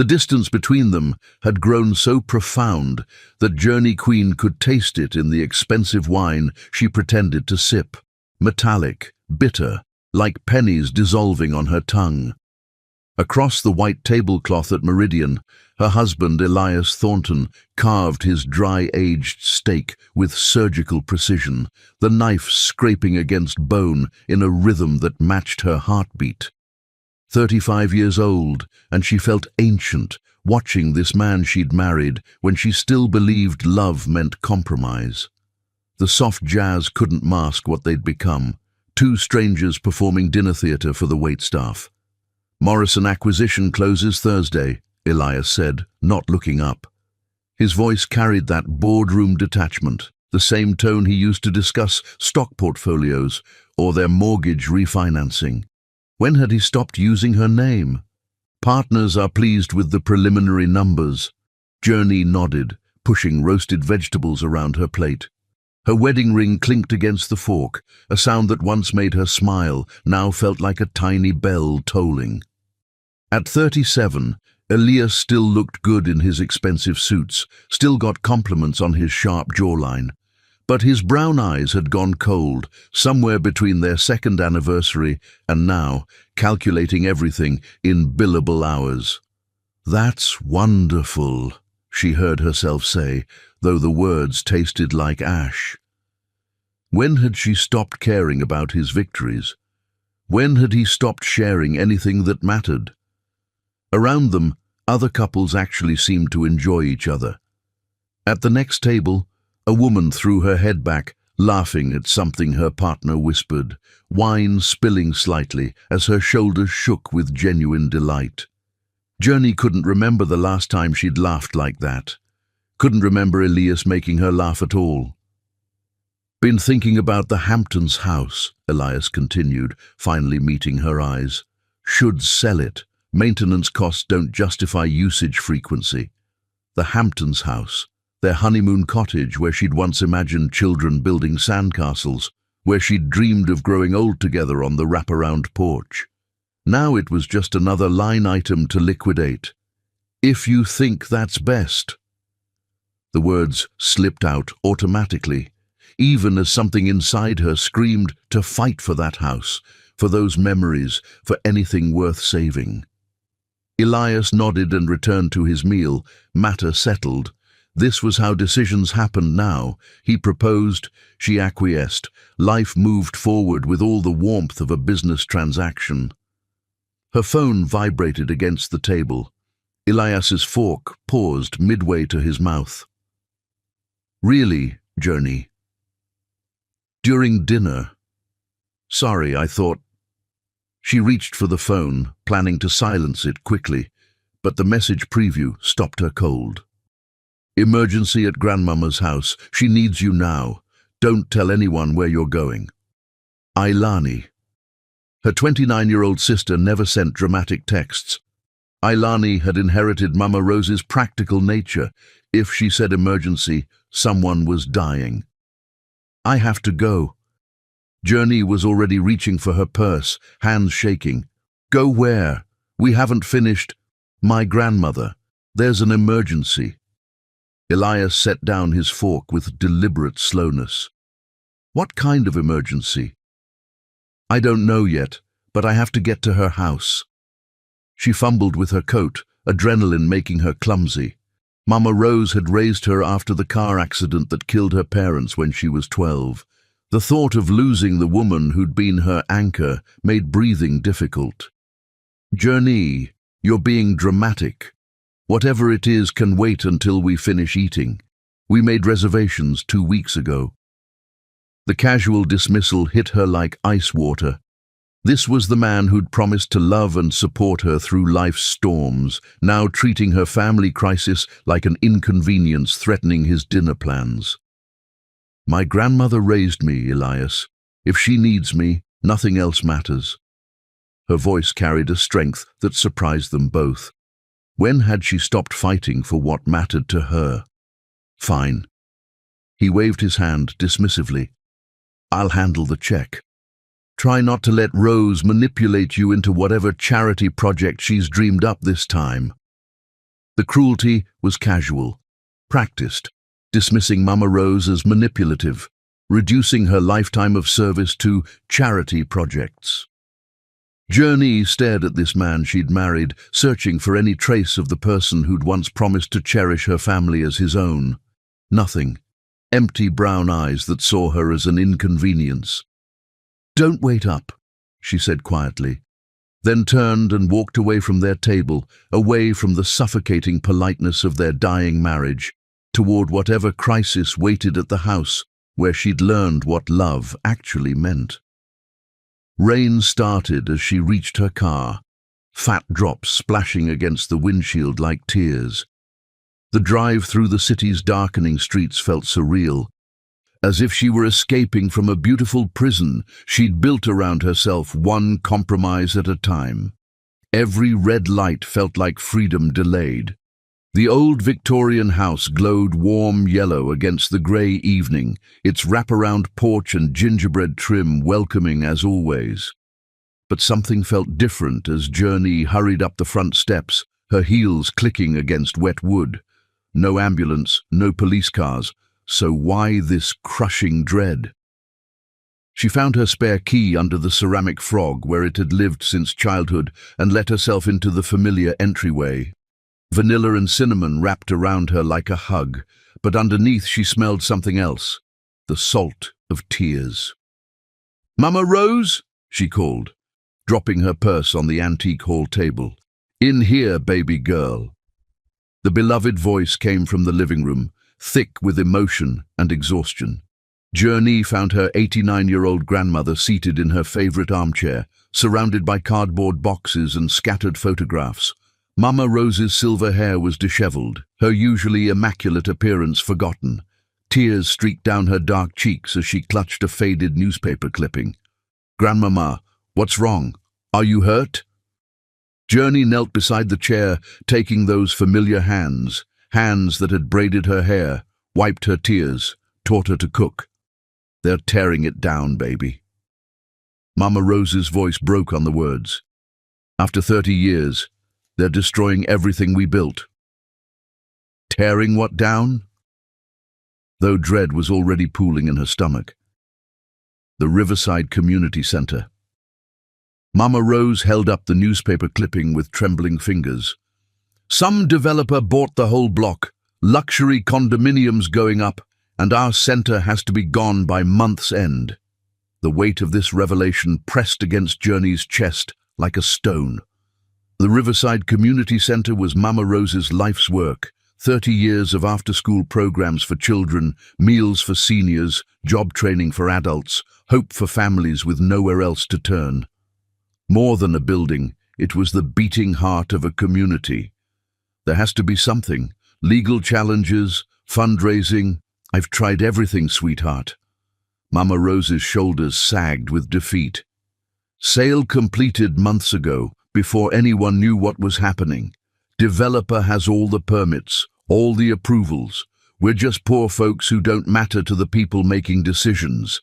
The distance between them had grown so profound that Journey Queen could taste it in the expensive wine she pretended to sip, metallic, bitter, like pennies dissolving on her tongue. Across the white tablecloth at Meridian, her husband Elias Thornton carved his dry-aged steak with surgical precision, the knife scraping against bone in a rhythm that matched her heartbeat. 35 years old, and she felt ancient, watching this man she'd married when she still believed love meant compromise. The soft jazz couldn't mask what they'd become, two strangers performing dinner theatre for the waitstaff. "Morrison acquisition closes Thursday," Elias said, not looking up. His voice carried that boardroom detachment, the same tone he used to discuss stock portfolios or their mortgage refinancing. When had he stopped using her name? "Partners are pleased with the preliminary numbers." Journey nodded, pushing roasted vegetables around her plate. Her wedding ring clinked against the fork, a sound that once made her smile, now felt like a tiny bell tolling. At 37, Elias still looked good in his expensive suits, still got compliments on his sharp jawline. But his brown eyes had gone cold, somewhere between their second anniversary and now, calculating everything in billable hours. "That's wonderful," she heard herself say, though the words tasted like ash. When had she stopped caring about his victories? When had he stopped sharing anything that mattered? Around them, other couples actually seemed to enjoy each other. At the next table, a woman threw her head back, laughing at something her partner whispered, wine spilling slightly as her shoulders shook with genuine delight. Journey couldn't remember the last time she'd laughed like that. Couldn't remember Elias making her laugh at all. "Been thinking about the Hamptons house," Elias continued, finally meeting her eyes. "Should sell it. Maintenance costs don't justify usage frequency." The Hamptons house, their honeymoon cottage where she'd once imagined children building sandcastles, where she'd dreamed of growing old together on the wraparound porch. Now it was just another line item to liquidate. "If you think that's best." The words slipped out automatically, even as something inside her screamed to fight for that house, for those memories, for anything worth saving. Elias nodded and returned to his meal, matter settled. This was how decisions happened now. He proposed, she acquiesced. Life moved forward with all the warmth of a business transaction. Her phone vibrated against the table. Elias's fork paused midway to his mouth. "Really, Journey?" "During dinner." "Sorry, I thought—" She reached for the phone, planning to silence it quickly, but the message preview stopped her cold. "Emergency at Grandmama's house. She needs you now. Don't tell anyone where you're going. Ailani." Her 29-year-old sister never sent dramatic texts. Ailani had inherited Mama Rose's practical nature. If she said emergency, someone was dying. "I have to go." Journey was already reaching for her purse, hands shaking. "Go where? We haven't finished." "My grandmother. There's an emergency." Elias set down his fork with deliberate slowness. "What kind of emergency?" "I don't know yet, but I have to get to her house." She fumbled with her coat, adrenaline making her clumsy. Mama Rose had raised her after the car accident that killed her parents when she was 12. The thought of losing the woman who'd been her anchor made breathing difficult. "Journey, you're being dramatic. Whatever it is can wait until we finish eating. We made reservations 2 weeks ago." The casual dismissal hit her like ice water. This was the man who'd promised to love and support her through life's storms, now treating her family crisis like an inconvenience threatening his dinner plans. "My grandmother raised me, Elias. If she needs me, nothing else matters." Her voice carried a strength that surprised them both. When had she stopped fighting for what mattered to her? "Fine." He waved his hand dismissively. "I'll handle the check. Try not to let Rose manipulate you into whatever charity project she's dreamed up this time." The cruelty was casual, practiced, dismissing Mama Rose as manipulative, reducing her lifetime of service to charity projects. Journey stared at this man she'd married, searching for any trace of the person who'd once promised to cherish her family as his own. Nothing. Empty brown eyes that saw her as an inconvenience. "Don't wait up," she said quietly, then turned and walked away from their table, away from the suffocating politeness of their dying marriage, toward whatever crisis waited at the house where she'd learned what love actually meant. Rain started as she reached her car, fat drops splashing against the windshield like tears. The drive through the city's darkening streets felt surreal, as if she were escaping from a beautiful prison she'd built around herself, one compromise at a time. Every red light felt like freedom delayed. The old Victorian house glowed warm yellow against the grey evening, its wraparound porch and gingerbread trim welcoming as always. But something felt different as Journey hurried up the front steps, her heels clicking against wet wood. No ambulance, no police cars, so why this crushing dread? She found her spare key under the ceramic frog where it had lived since childhood and let herself into the familiar entryway. Vanilla and cinnamon wrapped around her like a hug, but underneath she smelled something else, the salt of tears. "Mama Rose," she called, dropping her purse on the antique hall table. "In here, baby girl." The beloved voice came from the living room, thick with emotion and exhaustion. Journey found her 89-year-old grandmother seated in her favorite armchair, surrounded by cardboard boxes and scattered photographs. Mama Rose's silver hair was disheveled, her usually immaculate appearance forgotten. Tears streaked down her dark cheeks as she clutched a faded newspaper clipping. "Grandmama, what's wrong? Are you hurt?" Journey knelt beside the chair, taking those familiar hands, hands that had braided her hair, wiped her tears, taught her to cook. "They're tearing it down, baby." Mama Rose's voice broke on the words. "After 30 years, they're destroying everything we built." Tearing what down? Though dread was already pooling in her stomach. The Riverside Community Center. Mama Rose held up the newspaper clipping with trembling fingers. "Some developer bought the whole block, luxury condominiums going up, and our center has to be gone by month's end." The weight of this revelation pressed against Journey's chest like a stone. The Riverside Community Center was Mama Rose's life's work, 30 years of after-school programs for children, meals for seniors, job training for adults, hope for families with nowhere else to turn. More than a building, it was the beating heart of a community. There has to be something. Legal challenges, fundraising. "I've tried everything, sweetheart." Mama Rose's shoulders sagged with defeat. "Sale completed months ago, before anyone knew what was happening. Developer has all the permits, all the approvals. We're just poor folks who don't matter to the people making decisions."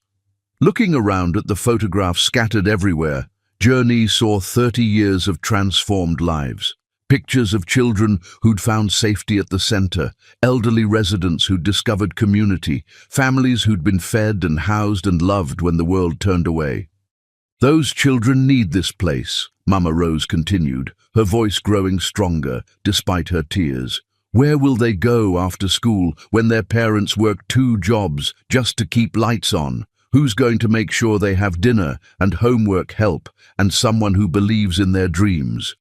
Looking around at the photographs scattered everywhere, Journey saw 30 years of transformed lives. Pictures of children who'd found safety at the center, elderly residents who'd discovered community, families who'd been fed and housed and loved when the world turned away. "Those children need this place," Mama Rose continued, her voice growing stronger despite her tears. "Where will they go after school when their parents work 2 jobs just to keep lights on? Who's going to make sure they have dinner and homework help and someone who believes in their dreams?"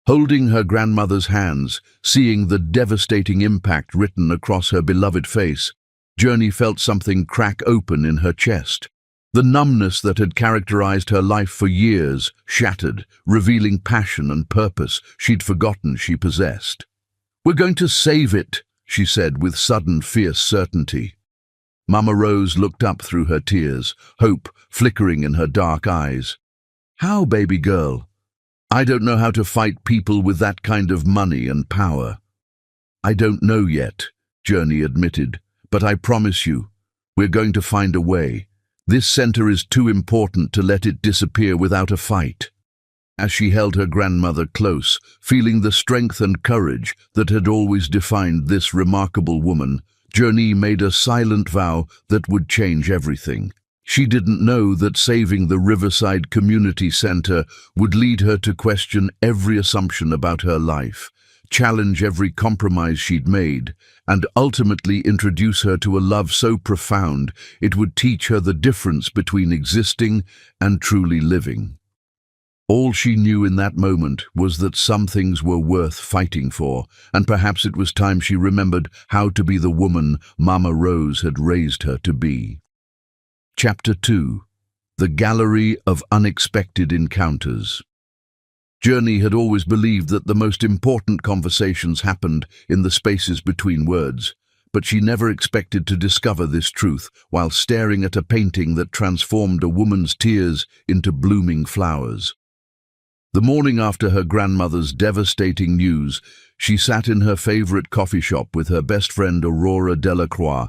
Holding her grandmother's hands, seeing the devastating impact written across her beloved face, Journey felt something crack open in her chest. The numbness that had characterized her life for years shattered, revealing passion and purpose she'd forgotten she possessed. "We're going to save it," she said with sudden fierce certainty. Mama Rose looked up through her tears, hope flickering in her dark eyes. "How, baby girl?" "I don't know how to fight people with that kind of money and power." "I don't know yet," Journey admitted, "but I promise you, we're going to find a way. This center is too important to let it disappear without a fight." as she held her grandmother close, feeling the strength and courage that had always defined this remarkable woman. Journey made a silent vow that would change everything. She didn't know that saving the Riverside Community Center would lead her to question every assumption about her life, challenge every compromise she'd made, and ultimately introduce her to a love so profound it would teach her the difference between existing and truly living. All she knew in that moment was that some things were worth fighting for, and perhaps it was time she remembered how to be the woman Mama Rose had raised her to be. Chapter 2. The Gallery of Unexpected Encounters. Journey had always believed that the most important conversations happened in the spaces between words, but she never expected to discover this truth while staring at a painting that transformed a woman's tears into blooming flowers. The morning after her grandmother's devastating news, she sat in her favorite coffee shop with her best friend Aurora Delacroix,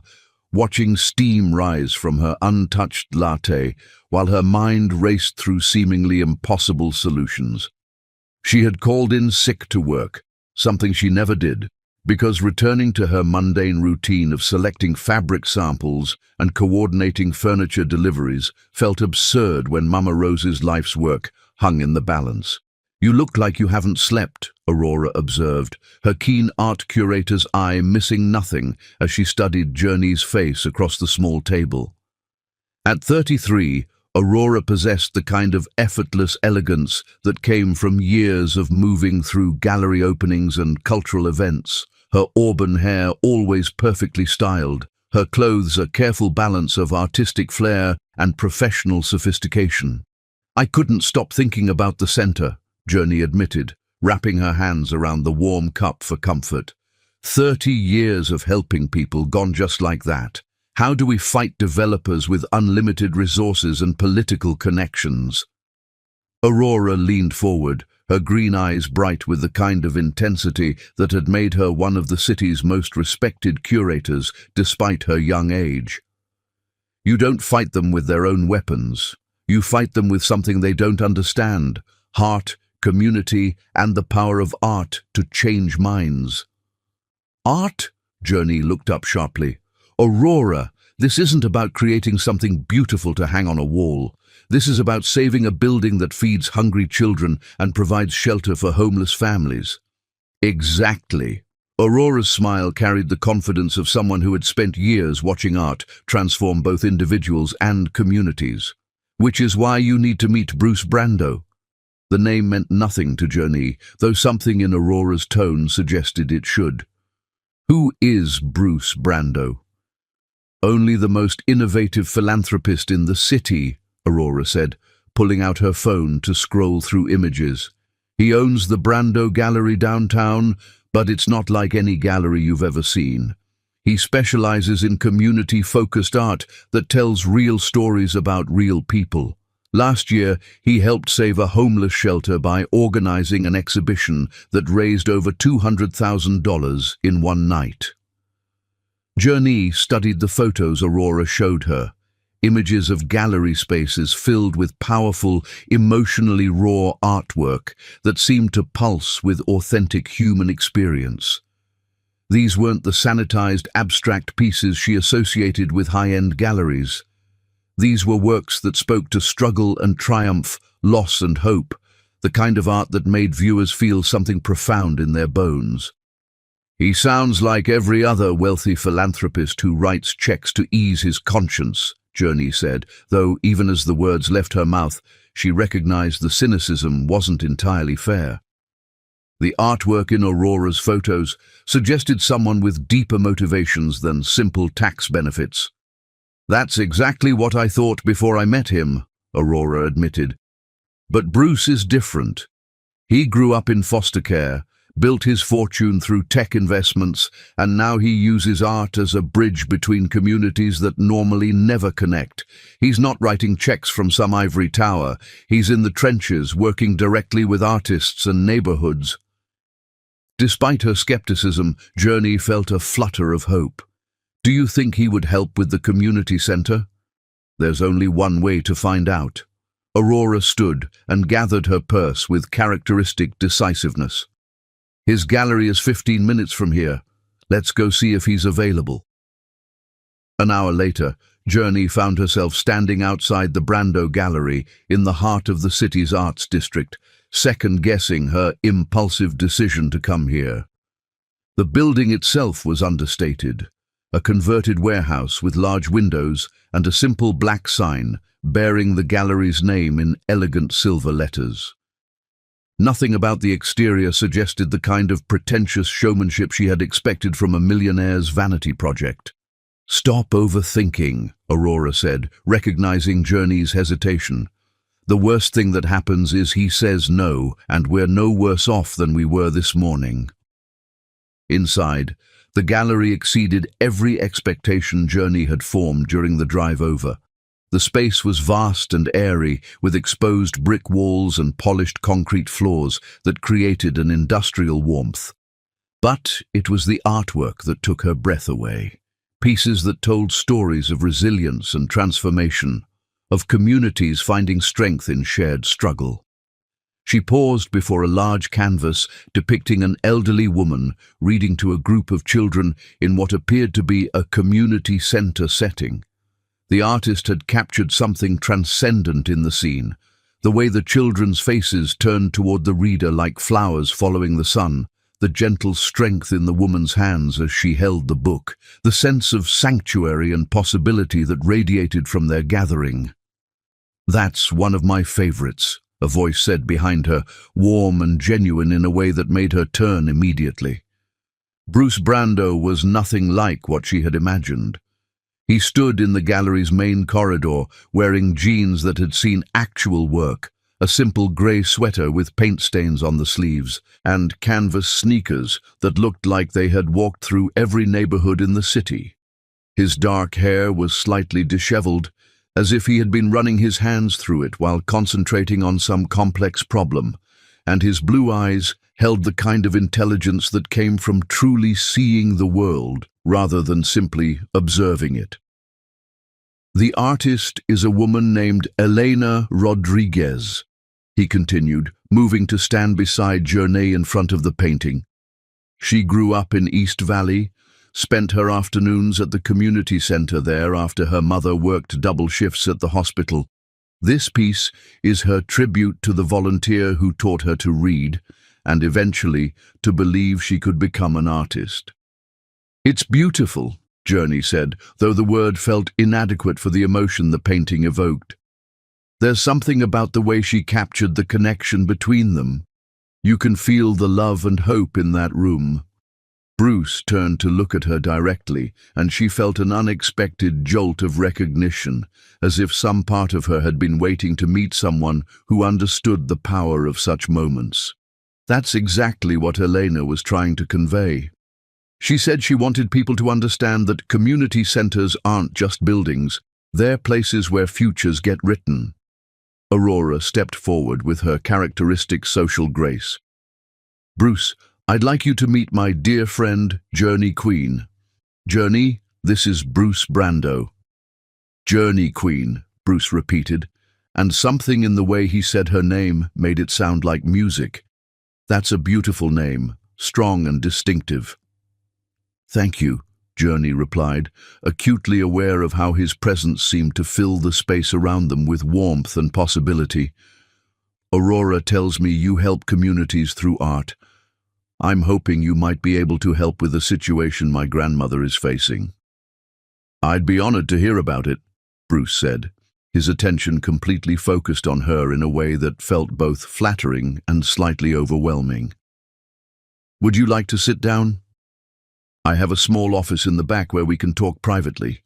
watching steam rise from her untouched latte while her mind raced through seemingly impossible solutions. She had called in sick to work, something she never did, because returning to her mundane routine of selecting fabric samples and coordinating furniture deliveries felt absurd when Mama Rose's life's work hung in the balance. "You look like you haven't slept," Aurora observed, her keen art curator's eye missing nothing as she studied Journey's face across the small table. At 33, Aurora possessed the kind of effortless elegance that came from years of moving through gallery openings and cultural events, her auburn hair always perfectly styled, her clothes a careful balance of artistic flair and professional sophistication. "I couldn't stop thinking about the center," Journey admitted, wrapping her hands around the warm cup for comfort. 30 years of helping people gone just like that. How do we fight developers with unlimited resources and political connections? Aurora leaned forward, her green eyes bright with the kind of intensity that had made her one of the city's most respected curators despite her young age. "You don't fight them with their own weapons. You fight them with something they don't understand: heart, community, and the power of art to change minds." "Art?" Journey looked up sharply. "Aurora, this isn't about creating something beautiful to hang on a wall. This is about saving a building that feeds hungry children and provides shelter for homeless families." "Exactly." Aurora's smile carried the confidence of someone who had spent years watching art transform both individuals and communities. "Which is why you need to meet Bruce Brando." The name meant nothing to Journey, though something in Aurora's tone suggested it should. "Who is Bruce Brando?" "Only the most innovative philanthropist in the city," Aurora said, pulling out her phone to scroll through images. "He owns the Brando Gallery downtown, but it's not like any gallery you've ever seen. He specializes in community-focused art that tells real stories about real people. Last year, he helped save a homeless shelter by organizing an exhibition that raised over $200,000 in one night." Journey studied the photos Aurora showed her, images of gallery spaces filled with powerful, emotionally raw artwork that seemed to pulse with authentic human experience. These weren't the sanitized, abstract pieces she associated with high-end galleries. These were works that spoke to struggle and triumph, loss and hope, the kind of art that made viewers feel something profound in their bones. "He sounds like every other wealthy philanthropist who writes checks to ease his conscience," Journey said, though even as the words left her mouth, she recognized the cynicism wasn't entirely fair. The artwork in Aurora's photos suggested someone with deeper motivations than simple tax benefits. "That's exactly what I thought before I met him," Aurora admitted. "But Bruce is different. He grew up in foster care, built his fortune through tech investments, and now he uses art as a bridge between communities that normally never connect. He's not writing checks from some ivory tower. He's in the trenches, working directly with artists and neighborhoods." Despite her skepticism, Journey felt a flutter of hope. "Do you think he would help with the community center?" "There's only one way to find out." Aurora stood and gathered her purse with characteristic decisiveness. "His gallery is 15 minutes from here. Let's go see if he's available." An hour later, Journey found herself standing outside the Brando Gallery in the heart of the city's arts district, second-guessing her impulsive decision to come here. The building itself was understated, a converted warehouse with large windows and a simple black sign bearing the gallery's name in elegant silver letters. Nothing about the exterior suggested the kind of pretentious showmanship she had expected from a millionaire's vanity project. "Stop overthinking," Aurora said, recognizing Journey's hesitation. "The worst thing that happens is he says no, and we're no worse off than we were this morning." Inside, the gallery exceeded every expectation Journey had formed during the drive over. The space was vast and airy, with exposed brick walls and polished concrete floors that created an industrial warmth. But it was the artwork that took her breath away. Pieces that told stories of resilience and transformation, of communities finding strength in shared struggle. She paused before a large canvas depicting an elderly woman reading to a group of children in what appeared to be a community center setting. The artist had captured something transcendent in the scene, the way the children's faces turned toward the reader like flowers following the sun, the gentle strength in the woman's hands as she held the book, the sense of sanctuary and possibility that radiated from their gathering. "That's one of my favorites," a voice said behind her, warm and genuine in a way that made her turn immediately. Bruce Brando was nothing like what she had imagined. He stood in the gallery's main corridor, wearing jeans that had seen actual work, a simple grey sweater with paint stains on the sleeves, and canvas sneakers that looked like they had walked through every neighborhood in the city. His dark hair was slightly disheveled, as if he had been running his hands through it while concentrating on some complex problem, and his blue eyes held the kind of intelligence that came from truly seeing the world rather than simply observing it. "The artist is a woman named Elena Rodriguez," he continued, moving to stand beside Journey in front of the painting. "She grew up in East Valley, spent her afternoons at the community center there after her mother worked double shifts at the hospital. This piece is her tribute to the volunteer who taught her to read, and eventually to believe she could become an artist." "It's beautiful," Journey said, though the word felt inadequate for the emotion the painting evoked. "There's something about the way she captured the connection between them. You can feel the love and hope in that room." Bruce turned to look at her directly, and she felt an unexpected jolt of recognition, as if some part of her had been waiting to meet someone who understood the power of such moments. That's exactly what Elena was trying to convey. She said she wanted people to understand that community centers aren't just buildings, they're places where futures get written. Aurora stepped forward with her characteristic social grace. "Bruce, I'd like you to meet my dear friend, Journey Queen." "Journey, this is Bruce Brando." "Journey Queen," Bruce repeated, and something in the way he said her name made it sound like music. "That's a beautiful name, strong and distinctive." "Thank you," Journey replied, acutely aware of how his presence seemed to fill the space around them with warmth and possibility. "Aurora tells me you help communities through art. I'm hoping you might be able to help with a situation my grandmother is facing." "I'd be honored to hear about it," Bruce said, his attention completely focused on her in a way that felt both flattering and slightly overwhelming. "Would you like to sit down? I have a small office in the back where we can talk privately."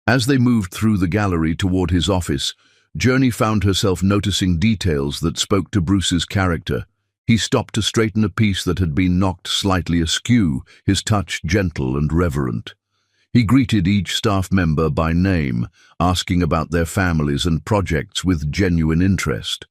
As they moved through the gallery toward his office, Journey found herself noticing details that spoke to Bruce's character. He stopped to straighten a piece that had been knocked slightly askew, his touch gentle and reverent. He greeted each staff member by name, asking about their families and projects with genuine interest.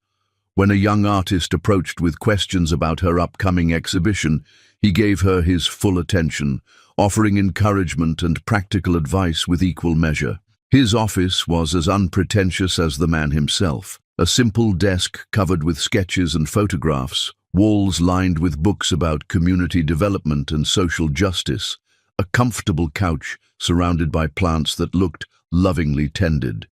When a young artist approached with questions about her upcoming exhibition, he gave her his full attention, offering encouragement and practical advice with equal measure. His office was as unpretentious as the man himself, A simple desk covered with sketches and photographs, walls lined with books about community development and social justice, a comfortable couch surrounded by plants that looked lovingly tended.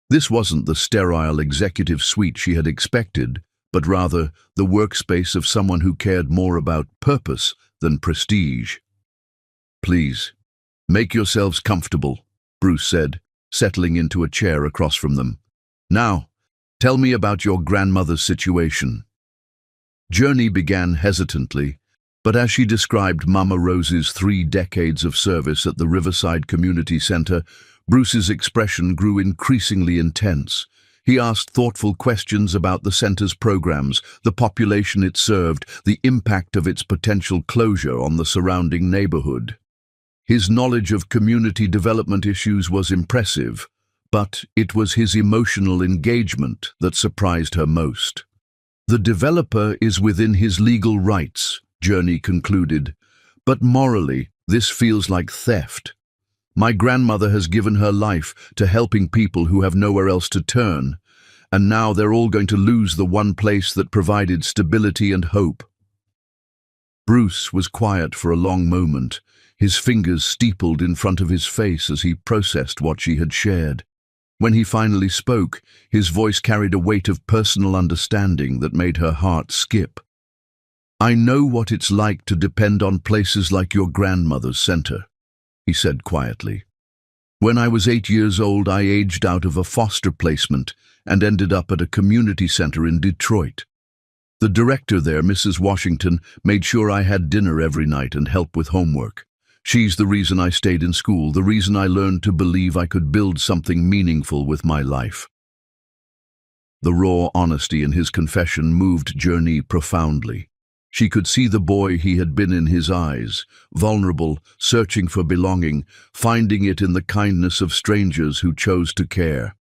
This wasn't the sterile executive suite she had expected, but rather the workspace of someone who cared more about purpose than prestige. "Please, make yourselves comfortable," Bruce said, settling into a chair across from them. "Now, tell me about your grandmother's situation." Journey began hesitantly, but as she described Mama Rose's 3 decades of service at the Riverside Community Center, Bruce's expression grew increasingly intense. He asked thoughtful questions about the center's programs, the population it served, the impact of its potential closure on the surrounding neighborhood. His knowledge of community development issues was impressive, but it was his emotional engagement that surprised her most. "The developer is within his legal rights," Journey concluded, "but morally, this feels like theft. My grandmother has given her life to helping people who have nowhere else to turn, and now they're all going to lose the one place that provided stability and hope." Bruce was quiet for a long moment, his fingers steepled in front of his face as he processed what she had shared. When he finally spoke, his voice carried a weight of personal understanding that made her heart skip. "I know what it's like to depend on places like your grandmother's center," he said quietly. "When I was 8 years old, I aged out of a foster placement and ended up at a community center in Detroit. The director there, Mrs. Washington, made sure I had dinner every night and help with homework. She's the reason I stayed in school, the reason I learned to believe I could build something meaningful with my life." The raw honesty in his confession moved Journey profoundly. She could see the boy he had been in his eyes, vulnerable, searching for belonging, finding it in the kindness of strangers who chose to care.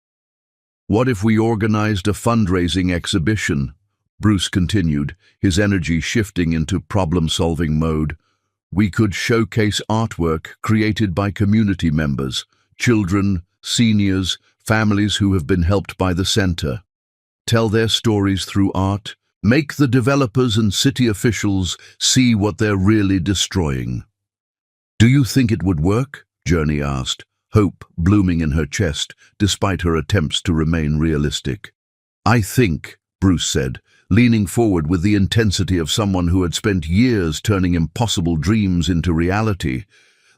"What if we organized a fundraising exhibition?" Bruce continued, his energy shifting into problem-solving mode. "We could showcase artwork created by community members, children, seniors, families who have been helped by the center. Tell their stories through art, make the developers and city officials see what they're really destroying." "Do you think it would work?" Journey asked, hope blooming in her chest despite her attempts to remain realistic. "I think," Bruce said, leaning forward with the intensity of someone who had spent years turning impossible dreams into reality,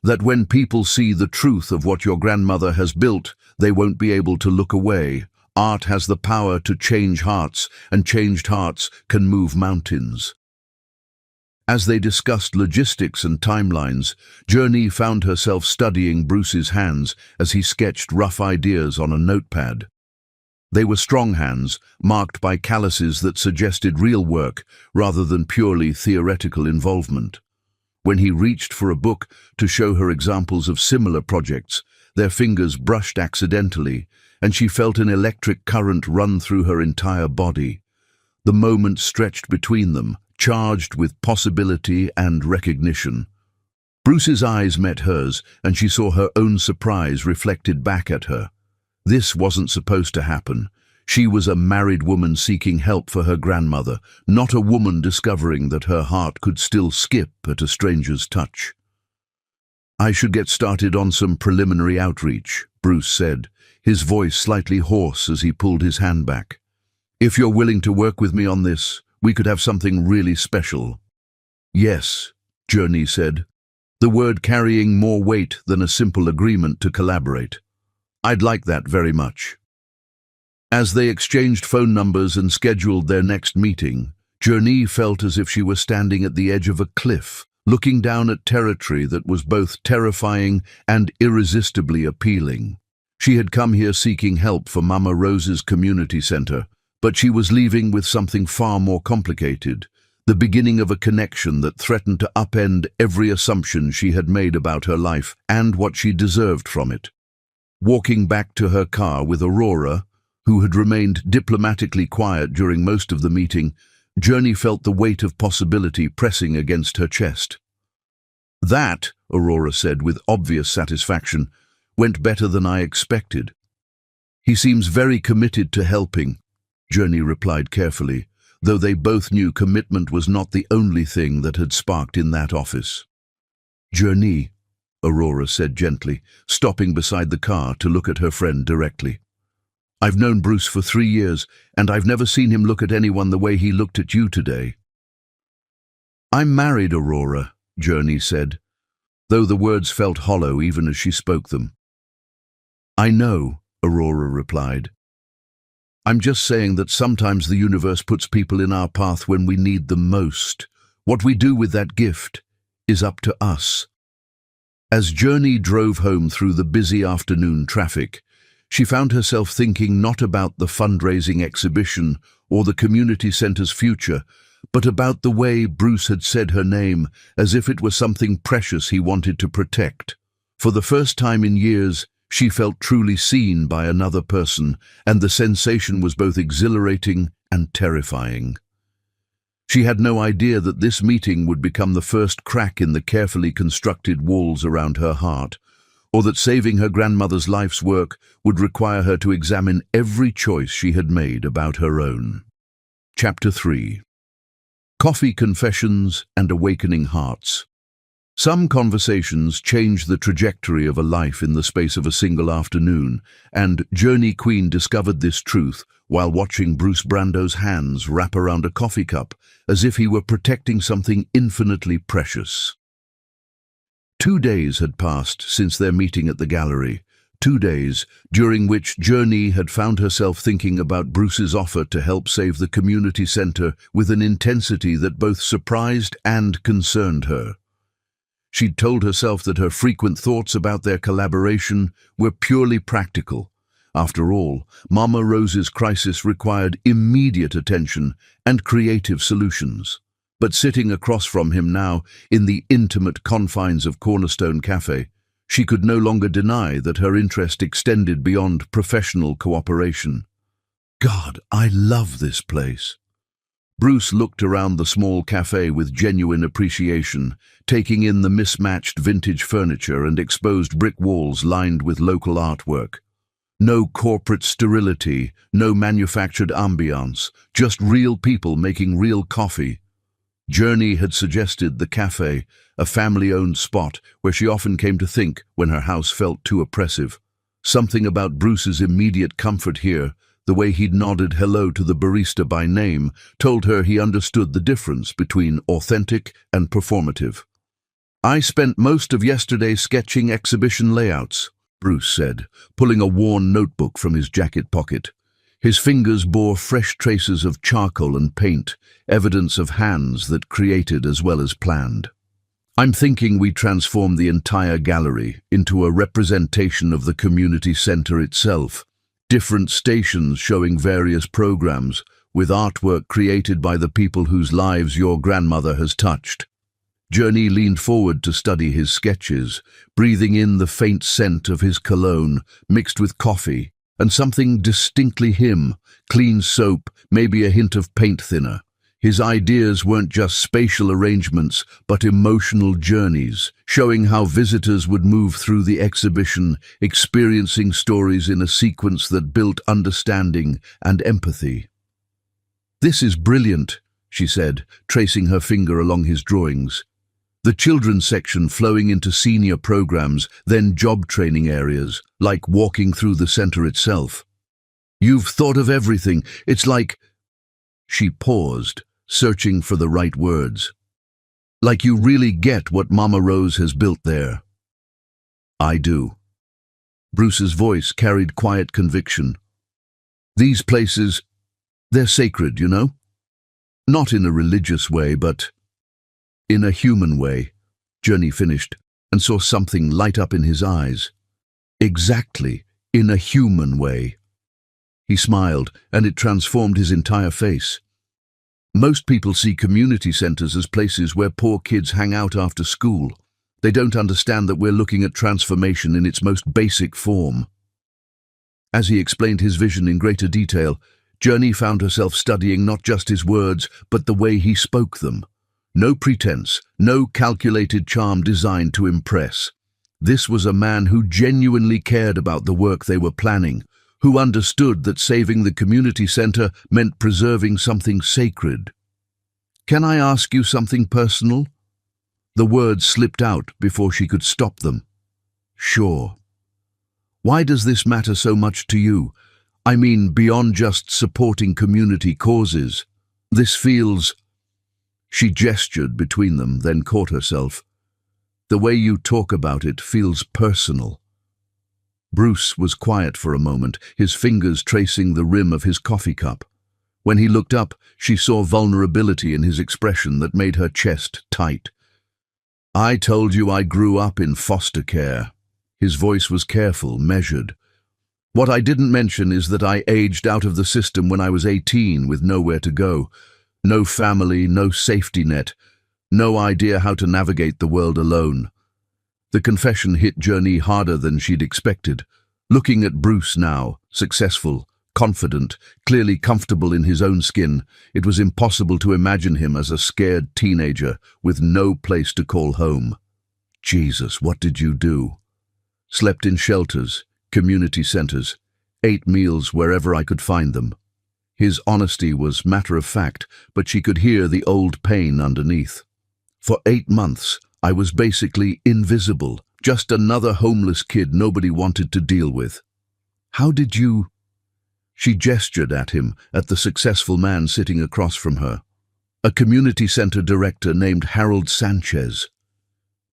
"that when people see the truth of what your grandmother has built, they won't be able to look away. Art has the power to change hearts, and changed hearts can move mountains." As they discussed logistics and timelines, Journey found herself studying Bruce's hands as he sketched rough ideas on a notepad. They were strong hands, marked by calluses that suggested real work rather than purely theoretical involvement. When he reached for a book to show her examples of similar projects, their fingers brushed accidentally, and she felt an electric current run through her entire body. The moment stretched between them, charged with possibility and recognition. Bruce's eyes met hers, and she saw her own surprise reflected back at her. This wasn't supposed to happen. She was a married woman seeking help for her grandmother, not a woman discovering that her heart could still skip at a stranger's touch. "I should get started on some preliminary outreach," Bruce said, his voice slightly hoarse as he pulled his hand back. "If you're willing to work with me on this, we could have something really special." "Yes," Journey said, the word carrying more weight than a simple agreement to collaborate. "I'd like that very much." As they exchanged phone numbers and scheduled their next meeting, Journey felt as if she were standing at the edge of a cliff, looking down at territory that was both terrifying and irresistibly appealing. She had come here seeking help for Mama Rose's community center, but she was leaving with something far more complicated, the beginning of a connection that threatened to upend every assumption she had made about her life and what she deserved from it. Walking back to her car with Aurora, who had remained diplomatically quiet during most of the meeting, Journey felt the weight of possibility pressing against her chest. "That," Aurora said with obvious satisfaction, "went better than I expected. He seems very committed to helping. Journey replied carefully, though they both knew commitment was not the only thing that had sparked in that office. "Journey," Aurora said gently, stopping beside the car to look at her friend directly. "I've known Bruce for 3 years, and I've never seen him look at anyone the way he looked at you today." "I'm married, Aurora," Journey said, though the words felt hollow even as she spoke them. "I know," Aurora replied. "I'm just saying that sometimes the universe puts people in our path when we need them most. What we do with that gift is up to us." As Journey drove home through the busy afternoon traffic, she found herself thinking not about the fundraising exhibition or the community center's future, but about the way Bruce had said her name as if it were something precious he wanted to protect. For the first time in years, she felt truly seen by another person, and the sensation was both exhilarating and terrifying. She had no idea that this meeting would become the first crack in the carefully constructed walls around her heart, or that saving her grandmother's life's work would require her to examine every choice she had made about her own. Chapter 3. Coffee Confessions and Awakening Hearts. Some conversations change the trajectory of a life in the space of a single afternoon, and Journey Queen discovered this truth while watching Bruce Brando's hands wrap around a coffee cup as if he were protecting something infinitely precious. 2 days had passed since their meeting at the gallery, 2 days during which Journey had found herself thinking about Bruce's offer to help save the community center with an intensity that both surprised and concerned her. She'd told herself that her frequent thoughts about their collaboration were purely practical. After all, Mama Rose's crisis required immediate attention and creative solutions. But sitting across from him now, in the intimate confines of Cornerstone Cafe, she could no longer deny that her interest extended beyond professional cooperation. "God, I love this place." Bruce looked around the small cafe with genuine appreciation, taking in the mismatched vintage furniture and exposed brick walls lined with local artwork. No corporate sterility, no manufactured ambiance, just real people making real coffee. Journey had suggested the cafe, a family-owned spot where she often came to think when her house felt too oppressive. Something about Bruce's immediate comfort here, the way he'd nodded hello to the barista by name, told her he understood the difference between authentic and performative. "I spent most of yesterday sketching exhibition layouts," Bruce said, pulling a worn notebook from his jacket pocket. His fingers bore fresh traces of charcoal and paint, evidence of hands that created as well as planned. "I'm thinking we transform the entire gallery into a representation of the community center itself. Different stations showing various programs, with artwork created by the people whose lives your grandmother has touched." Journey leaned forward to study his sketches, breathing in the faint scent of his cologne, mixed with coffee, and something distinctly him, clean soap, maybe a hint of paint thinner. His ideas weren't just spatial arrangements, but emotional journeys, showing how visitors would move through the exhibition, experiencing stories in a sequence that built understanding and empathy. "This is brilliant," she said, tracing her finger along his drawings. The children's section flowing into senior programs, then job training areas, like walking through the center itself. "You've thought of everything. It's like—" She paused, searching for the right words. "Like you really get what Mama Rose has built there." "I do." Bruce's voice carried quiet conviction. "These places, they're sacred, you know? Not in a religious way, but in a human way," Journey finished, and saw something light up in his eyes. "Exactly, in a human way." He smiled, and it transformed his entire face. "Most people see community centers as places where poor kids hang out after school. They don't understand that we're looking at transformation in its most basic form." As he explained his vision in greater detail, Journey found herself studying not just his words, but the way he spoke them. No pretense, no calculated charm designed to impress. This was a man who genuinely cared about the work they were planning, who understood that saving the community center meant preserving something sacred. "Can I ask you something personal?" The words slipped out before she could stop them. "Sure." "Why does this matter so much to you? I mean, beyond just supporting community causes. This feels—" She gestured between them, then caught herself. "The way you talk about it feels personal." Bruce was quiet for a moment, his fingers tracing the rim of his coffee cup. When he looked up, she saw vulnerability in his expression that made her chest tight. "I told you I grew up in foster care." His voice was careful, measured. "What I didn't mention is that I aged out of the system when I was 18 with nowhere to go. No family, no safety net, no idea how to navigate the world alone." The confession hit Journey harder than she'd expected. Looking at Bruce now, successful, confident, clearly comfortable in his own skin, it was impossible to imagine him as a scared teenager with no place to call home. "Jesus, what did you do?" "Slept in shelters, community centers, ate meals wherever I could find them." His honesty was matter-of-fact, but she could hear the old pain underneath. "For 8 months, I was basically invisible, just another homeless kid nobody wanted to deal with." "How did you—" She gestured at him, at the successful man sitting across from her. A community center director named Harold Sanchez.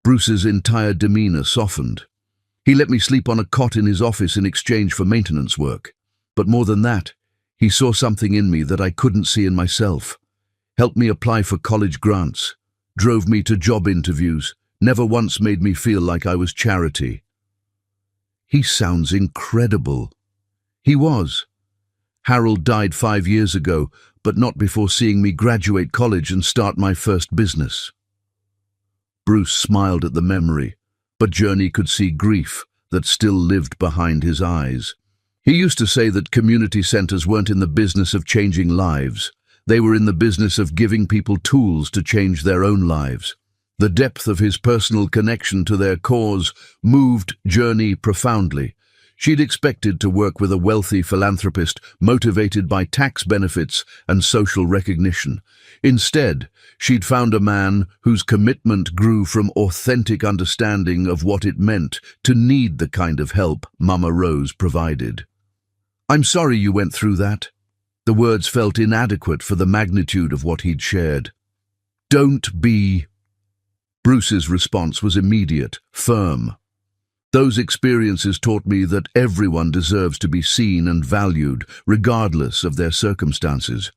Bruce's entire demeanor softened. "He let me sleep on a cot in his office in exchange for maintenance work. But more than that, he saw something in me that I couldn't see in myself. Helped me apply for college grants. Drove me to job interviews, never once made me feel like I was charity." "He sounds incredible." He was. "Harold died 5 years ago, but not before seeing me graduate college and start my first business." Bruce smiled at the memory, but Journey could see grief that still lived behind his eyes. "He used to say that community centers weren't in the business of changing lives. They were in the business of giving people tools to change their own lives." The depth of his personal connection to their cause moved Journey profoundly. She'd expected to work with a wealthy philanthropist motivated by tax benefits and social recognition. Instead, she'd found a man whose commitment grew from authentic understanding of what it meant to need the kind of help Mama Rose provided. "I'm sorry you went through that." The words felt inadequate for the magnitude of what he'd shared. "Don't be—" Bruce's response was immediate, firm. "Those experiences taught me that everyone deserves to be seen and valued, regardless of their circumstances.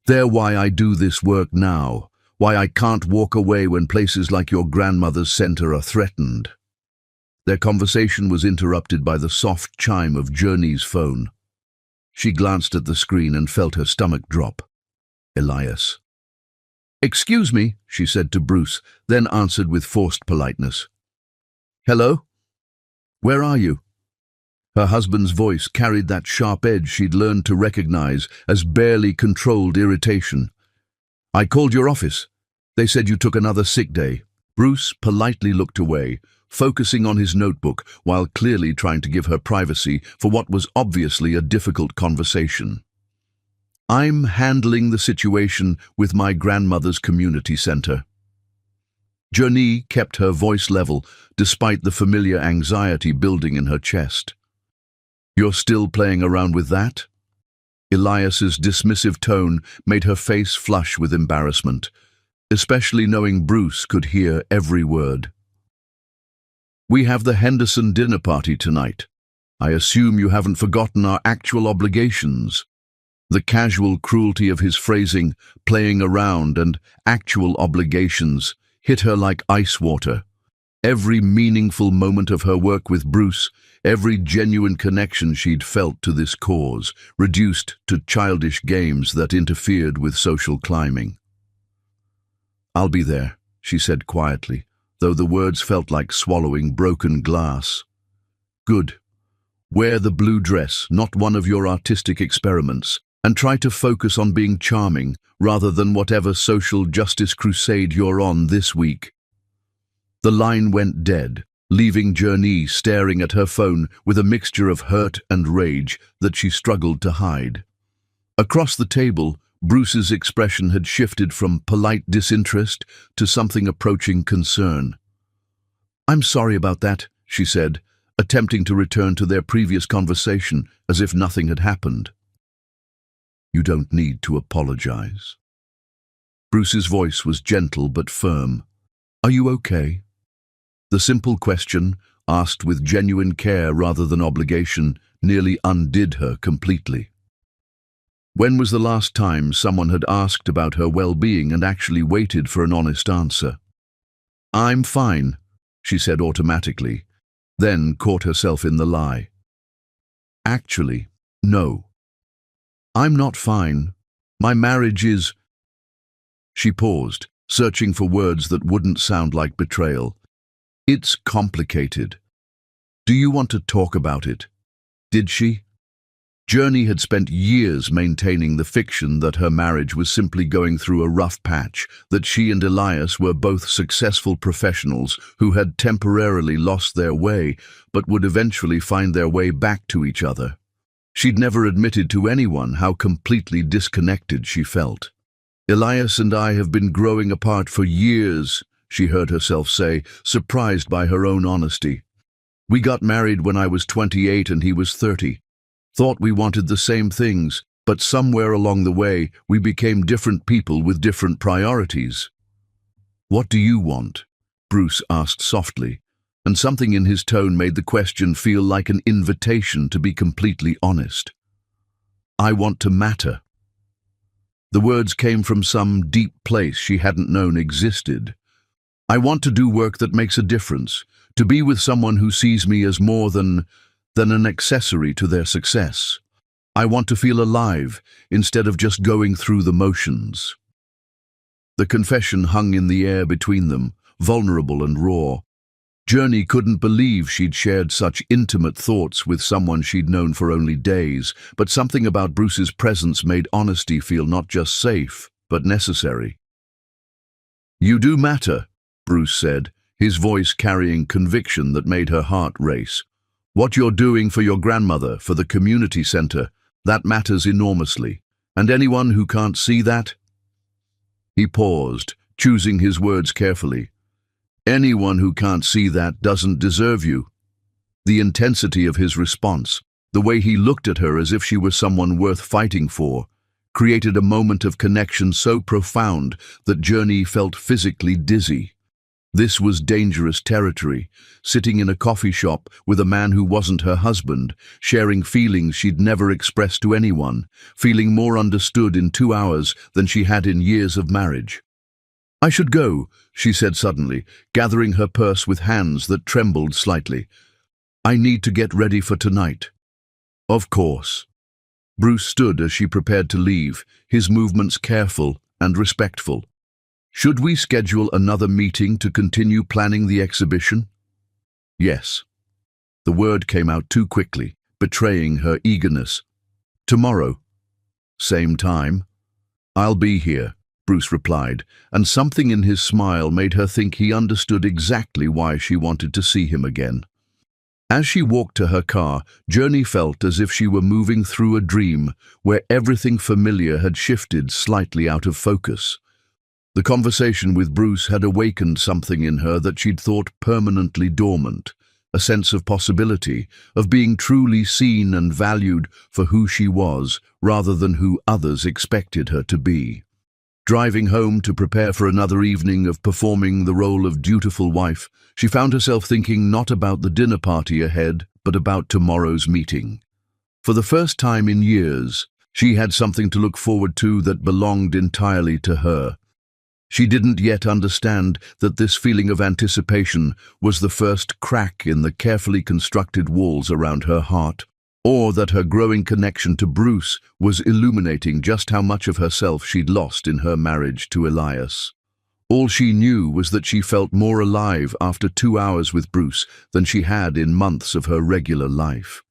They're why I do this work now, why I can't walk away when places like your grandmother's center are threatened." Their conversation was interrupted by the soft chime of Journey's phone. She glanced at the screen and felt her stomach drop. Elias. "Excuse me," she said to Bruce, then answered with forced politeness. "Hello? Where are you?" Her husband's voice carried that sharp edge she'd learned to recognize as barely controlled irritation. "I called your office. They said you took another sick day." Bruce politely looked away, focusing on his notebook while clearly trying to give her privacy for what was obviously a difficult conversation. "I'm handling the situation with my grandmother's community center." Journey kept her voice level despite the familiar anxiety building in her chest. "You're still playing around with that?" Elias's dismissive tone made her face flush with embarrassment, especially knowing Bruce could hear every word. "We have the Henderson dinner party tonight. I assume you haven't forgotten our actual obligations." The casual cruelty of his phrasing, playing around, and actual obligations hit her like ice water. Every meaningful moment of her work with Bruce, every genuine connection she'd felt to this cause, reduced to childish games that interfered with social climbing. "I'll be there," she said quietly, though the words felt like swallowing broken glass. "Good. Wear the blue dress, not one of your artistic experiments, and try to focus on being charming rather than whatever social justice crusade you're on this week." The line went dead, leaving Journey staring at her phone with a mixture of hurt and rage that she struggled to hide. Across the table, Bruce's expression had shifted from polite disinterest to something approaching concern. "I'm sorry about that," she said, attempting to return to their previous conversation as if nothing had happened. "You don't need to apologize." Bruce's voice was gentle but firm. "Are you okay?" The simple question, asked with genuine care rather than obligation, nearly undid her completely. When was the last time someone had asked about her well-being and actually waited for an honest answer? "I'm fine," she said automatically, then caught herself in the lie. "Actually, no. I'm not fine. My marriage is—" She paused, searching for words that wouldn't sound like betrayal. "It's complicated. Do you want to talk about it?" Did she? Journey had spent years maintaining the fiction that her marriage was simply going through a rough patch, that she and Elias were both successful professionals who had temporarily lost their way but would eventually find their way back to each other. She'd never admitted to anyone how completely disconnected she felt. "Elias and I have been growing apart for years," she heard herself say, surprised by her own honesty. "We got married when I was 28 and he was 30. Thought we wanted the same things, but somewhere along the way we became different people with different priorities." "What do you want?" Bruce asked softly, and something in his tone made the question feel like an invitation to be completely honest. "I want to matter." The words came from some deep place she hadn't known existed. "I want to do work that makes a difference, to be with someone who sees me as more than an accessory to their success. I want to feel alive instead of just going through the motions." The confession hung in the air between them, vulnerable and raw. Journey couldn't believe she'd shared such intimate thoughts with someone she'd known for only days, but something about Bruce's presence made honesty feel not just safe, but necessary. "You do matter," Bruce said, his voice carrying conviction that made her heart race. "What you're doing for your grandmother, for the community center, that matters enormously. And anyone who can't see that—" He paused, choosing his words carefully. "Anyone who can't see that doesn't deserve you." The intensity of his response, the way he looked at her as if she were someone worth fighting for, created a moment of connection so profound that Journey felt physically dizzy. This was dangerous territory, sitting in a coffee shop with a man who wasn't her husband, sharing feelings she'd never expressed to anyone, feeling more understood in 2 hours than she had in years of marriage. "I should go," she said suddenly, gathering her purse with hands that trembled slightly. "I need to get ready for tonight." "Of course." Bruce stood as she prepared to leave, his movements careful and respectful. "Should we schedule another meeting to continue planning the exhibition?" "Yes." The word came out too quickly, betraying her eagerness. "Tomorrow." "Same time?" "I'll be here," Bruce replied, and something in his smile made her think he understood exactly why she wanted to see him again. As she walked to her car, Journey felt as if she were moving through a dream where everything familiar had shifted slightly out of focus. The conversation with Bruce had awakened something in her that she'd thought permanently dormant, a sense of possibility, of being truly seen and valued for who she was rather than who others expected her to be. Driving home to prepare for another evening of performing the role of dutiful wife, she found herself thinking not about the dinner party ahead, but about tomorrow's meeting. For the first time in years, she had something to look forward to that belonged entirely to her. She didn't yet understand that this feeling of anticipation was the first crack in the carefully constructed walls around her heart, or that her growing connection to Bruce was illuminating just how much of herself she'd lost in her marriage to Elias. All she knew was that she felt more alive after 2 hours with Bruce than she had in months of her regular life.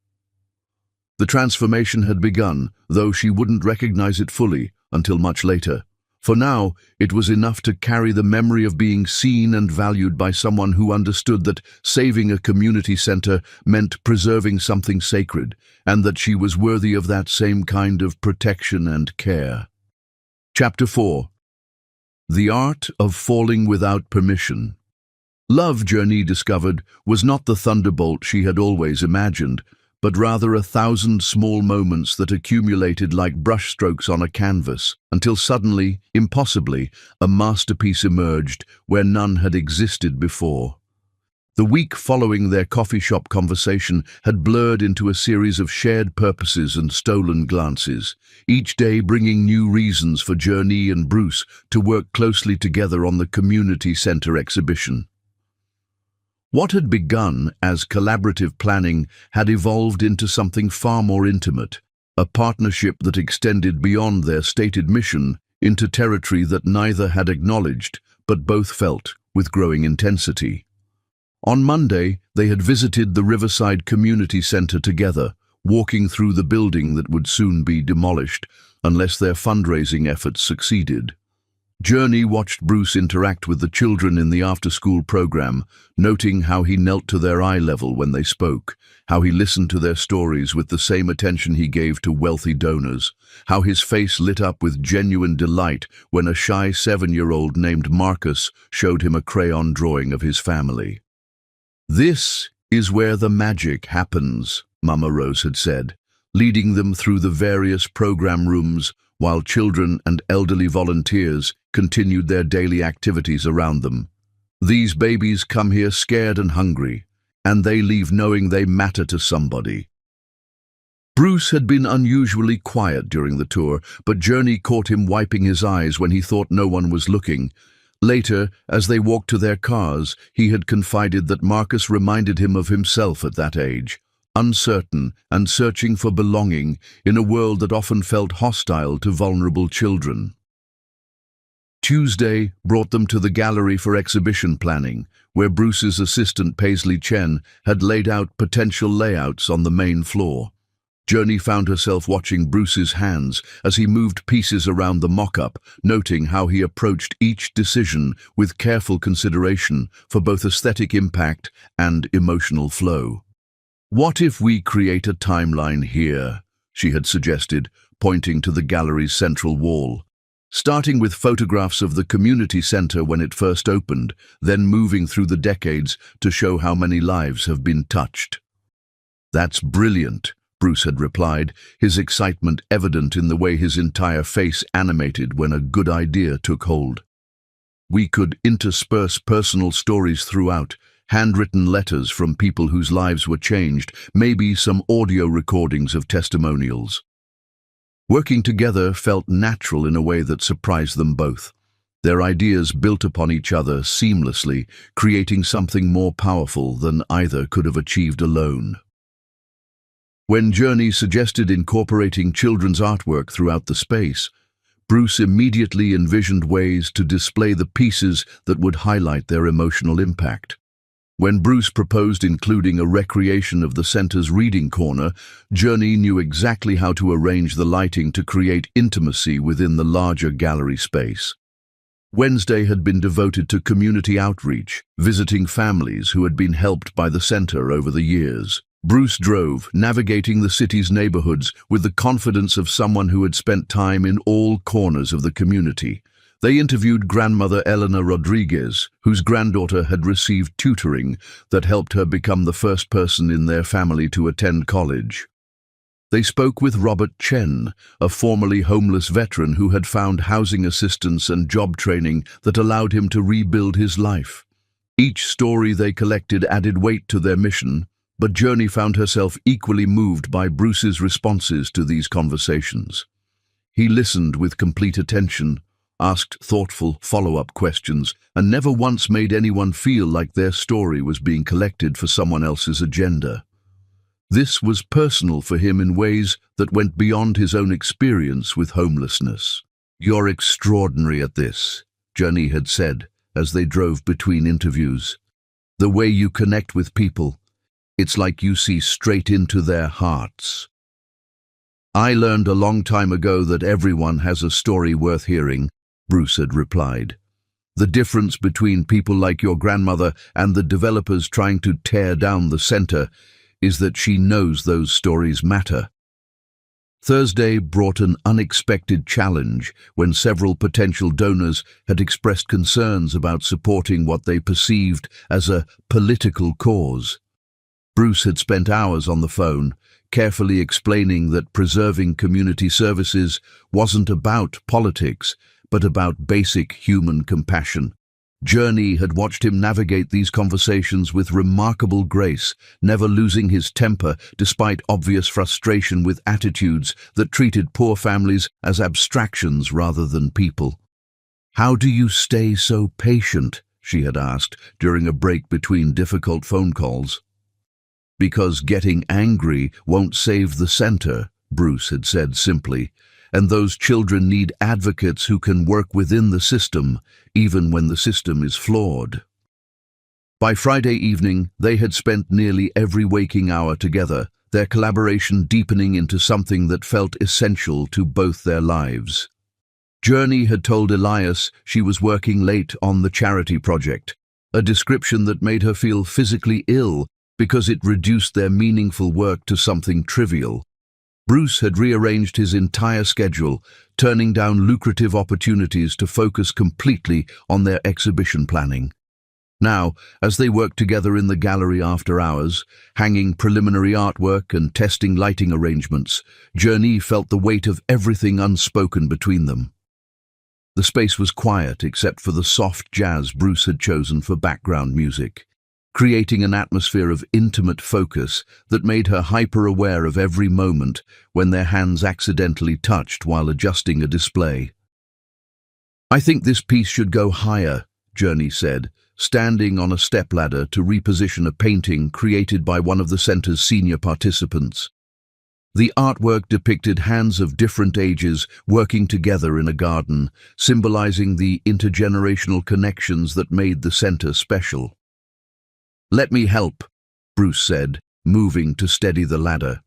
The transformation had begun, though she wouldn't recognize it fully until much later. For now, it was enough to carry the memory of being seen and valued by someone who understood that saving a community center meant preserving something sacred, and that she was worthy of that same kind of protection and care. Chapter 4. The Art of Falling Without Permission. Love, Journey discovered, was not the thunderbolt she had always imagined, but rather 1,000 small moments that accumulated like brushstrokes on a canvas, until suddenly, impossibly, a masterpiece emerged where none had existed before. The week following their coffee shop conversation had blurred into a series of shared purposes and stolen glances, each day bringing new reasons for Journey and Bruce to work closely together on the community center exhibition. What had begun as collaborative planning had evolved into something far more intimate, a partnership that extended beyond their stated mission into territory that neither had acknowledged, but both felt with growing intensity. On Monday, they had visited the Riverside Community Center together, walking through the building that would soon be demolished unless their fundraising efforts succeeded. Journey watched Bruce interact with the children in the after-school program, noting how he knelt to their eye level when they spoke, how he listened to their stories with the same attention he gave to wealthy donors, how his face lit up with genuine delight when a shy 7-year-old named Marcus showed him a crayon drawing of his family. "This is where the magic happens," Mama Rose had said, leading them through the various program rooms while children and elderly volunteers continued their daily activities around them. "These babies come here scared and hungry, and they leave knowing they matter to somebody." Bruce had been unusually quiet during the tour, but Journey caught him wiping his eyes when he thought no one was looking. Later, as they walked to their cars, he had confided that Marcus reminded him of himself at that age, uncertain and searching for belonging in a world that often felt hostile to vulnerable children. Tuesday brought them to the gallery for exhibition planning, where Bruce's assistant Paisley Chen had laid out potential layouts on the main floor. Journey found herself watching Bruce's hands as he moved pieces around the mock-up, noting how he approached each decision with careful consideration for both aesthetic impact and emotional flow. "What if we create a timeline here?" she had suggested, pointing to the gallery's central wall. "Starting with photographs of the community center when it first opened, then moving through the decades to show how many lives have been touched." "That's brilliant," Bruce had replied, his excitement evident in the way his entire face animated when a good idea took hold. "We could intersperse personal stories throughout, handwritten letters from people whose lives were changed, maybe some audio recordings of testimonials." Working together felt natural in a way that surprised them both. Their ideas built upon each other seamlessly, creating something more powerful than either could have achieved alone. When Journey suggested incorporating children's artwork throughout the space, Bruce immediately envisioned ways to display the pieces that would highlight their emotional impact. When Bruce proposed including a recreation of the center's reading corner, Journey knew exactly how to arrange the lighting to create intimacy within the larger gallery space. Wednesday had been devoted to community outreach, visiting families who had been helped by the center over the years. Bruce drove, navigating the city's neighborhoods with the confidence of someone who had spent time in all corners of the community. They interviewed grandmother Elena Rodriguez, whose granddaughter had received tutoring that helped her become the first person in their family to attend college. They spoke with Robert Chen, a formerly homeless veteran who had found housing assistance and job training that allowed him to rebuild his life. Each story they collected added weight to their mission, but Journey found herself equally moved by Bruce's responses to these conversations. He listened with complete attention, asked thoughtful follow-up questions, and never once made anyone feel like their story was being collected for someone else's agenda. This was personal for him in ways that went beyond his own experience with homelessness. "You're extraordinary at this," Journey had said as they drove between interviews. "The way you connect with people, it's like you see straight into their hearts." "I learned a long time ago that everyone has a story worth hearing," Bruce had replied. The difference between people like your grandmother and the developers trying to tear down the center is that she knows those stories matter. Thursday brought an unexpected challenge when several potential donors had expressed concerns about supporting what they perceived as a political cause. Bruce had spent hours on the phone, carefully explaining that preserving community services wasn't about politics, but about basic human compassion. Journey had watched him navigate these conversations with remarkable grace, never losing his temper despite obvious frustration with attitudes that treated poor families as abstractions rather than people. "How do you stay so patient?" she had asked during a break between difficult phone calls. "Because getting angry won't save the center," Bruce had said simply, "and those children need advocates who can work within the system, even when the system is flawed." By Friday evening, they had spent nearly every waking hour together, their collaboration deepening into something that felt essential to both their lives. Journey had told Elias she was working late on the charity project, a description that made her feel physically ill because it reduced their meaningful work to something trivial. Bruce had rearranged his entire schedule, turning down lucrative opportunities to focus completely on their exhibition planning. Now, as they worked together in the gallery after hours, hanging preliminary artwork and testing lighting arrangements, Journey felt the weight of everything unspoken between them. The space was quiet except for the soft jazz Bruce had chosen for background music, creating an atmosphere of intimate focus that made her hyper-aware of every moment when their hands accidentally touched while adjusting a display. "I think this piece should go higher," Journey said, standing on a stepladder to reposition a painting created by one of the center's senior participants. The artwork depicted hands of different ages working together in a garden, symbolizing the intergenerational connections that made the center special. "Let me help," Bruce said, moving to steady the ladder.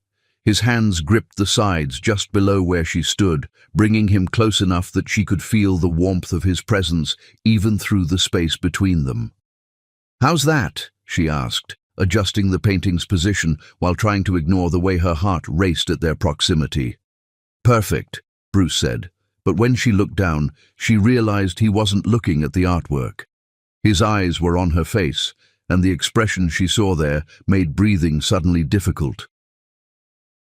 His hands gripped the sides just below where she stood, bringing him close enough that she could feel the warmth of his presence even through the space between them. "How's that?" she asked, adjusting the painting's position while trying to ignore the way her heart raced at their proximity. "Perfect," Bruce said, but when she looked down, she realized he wasn't looking at the artwork. His eyes were on her face, and the expression she saw there made breathing suddenly difficult.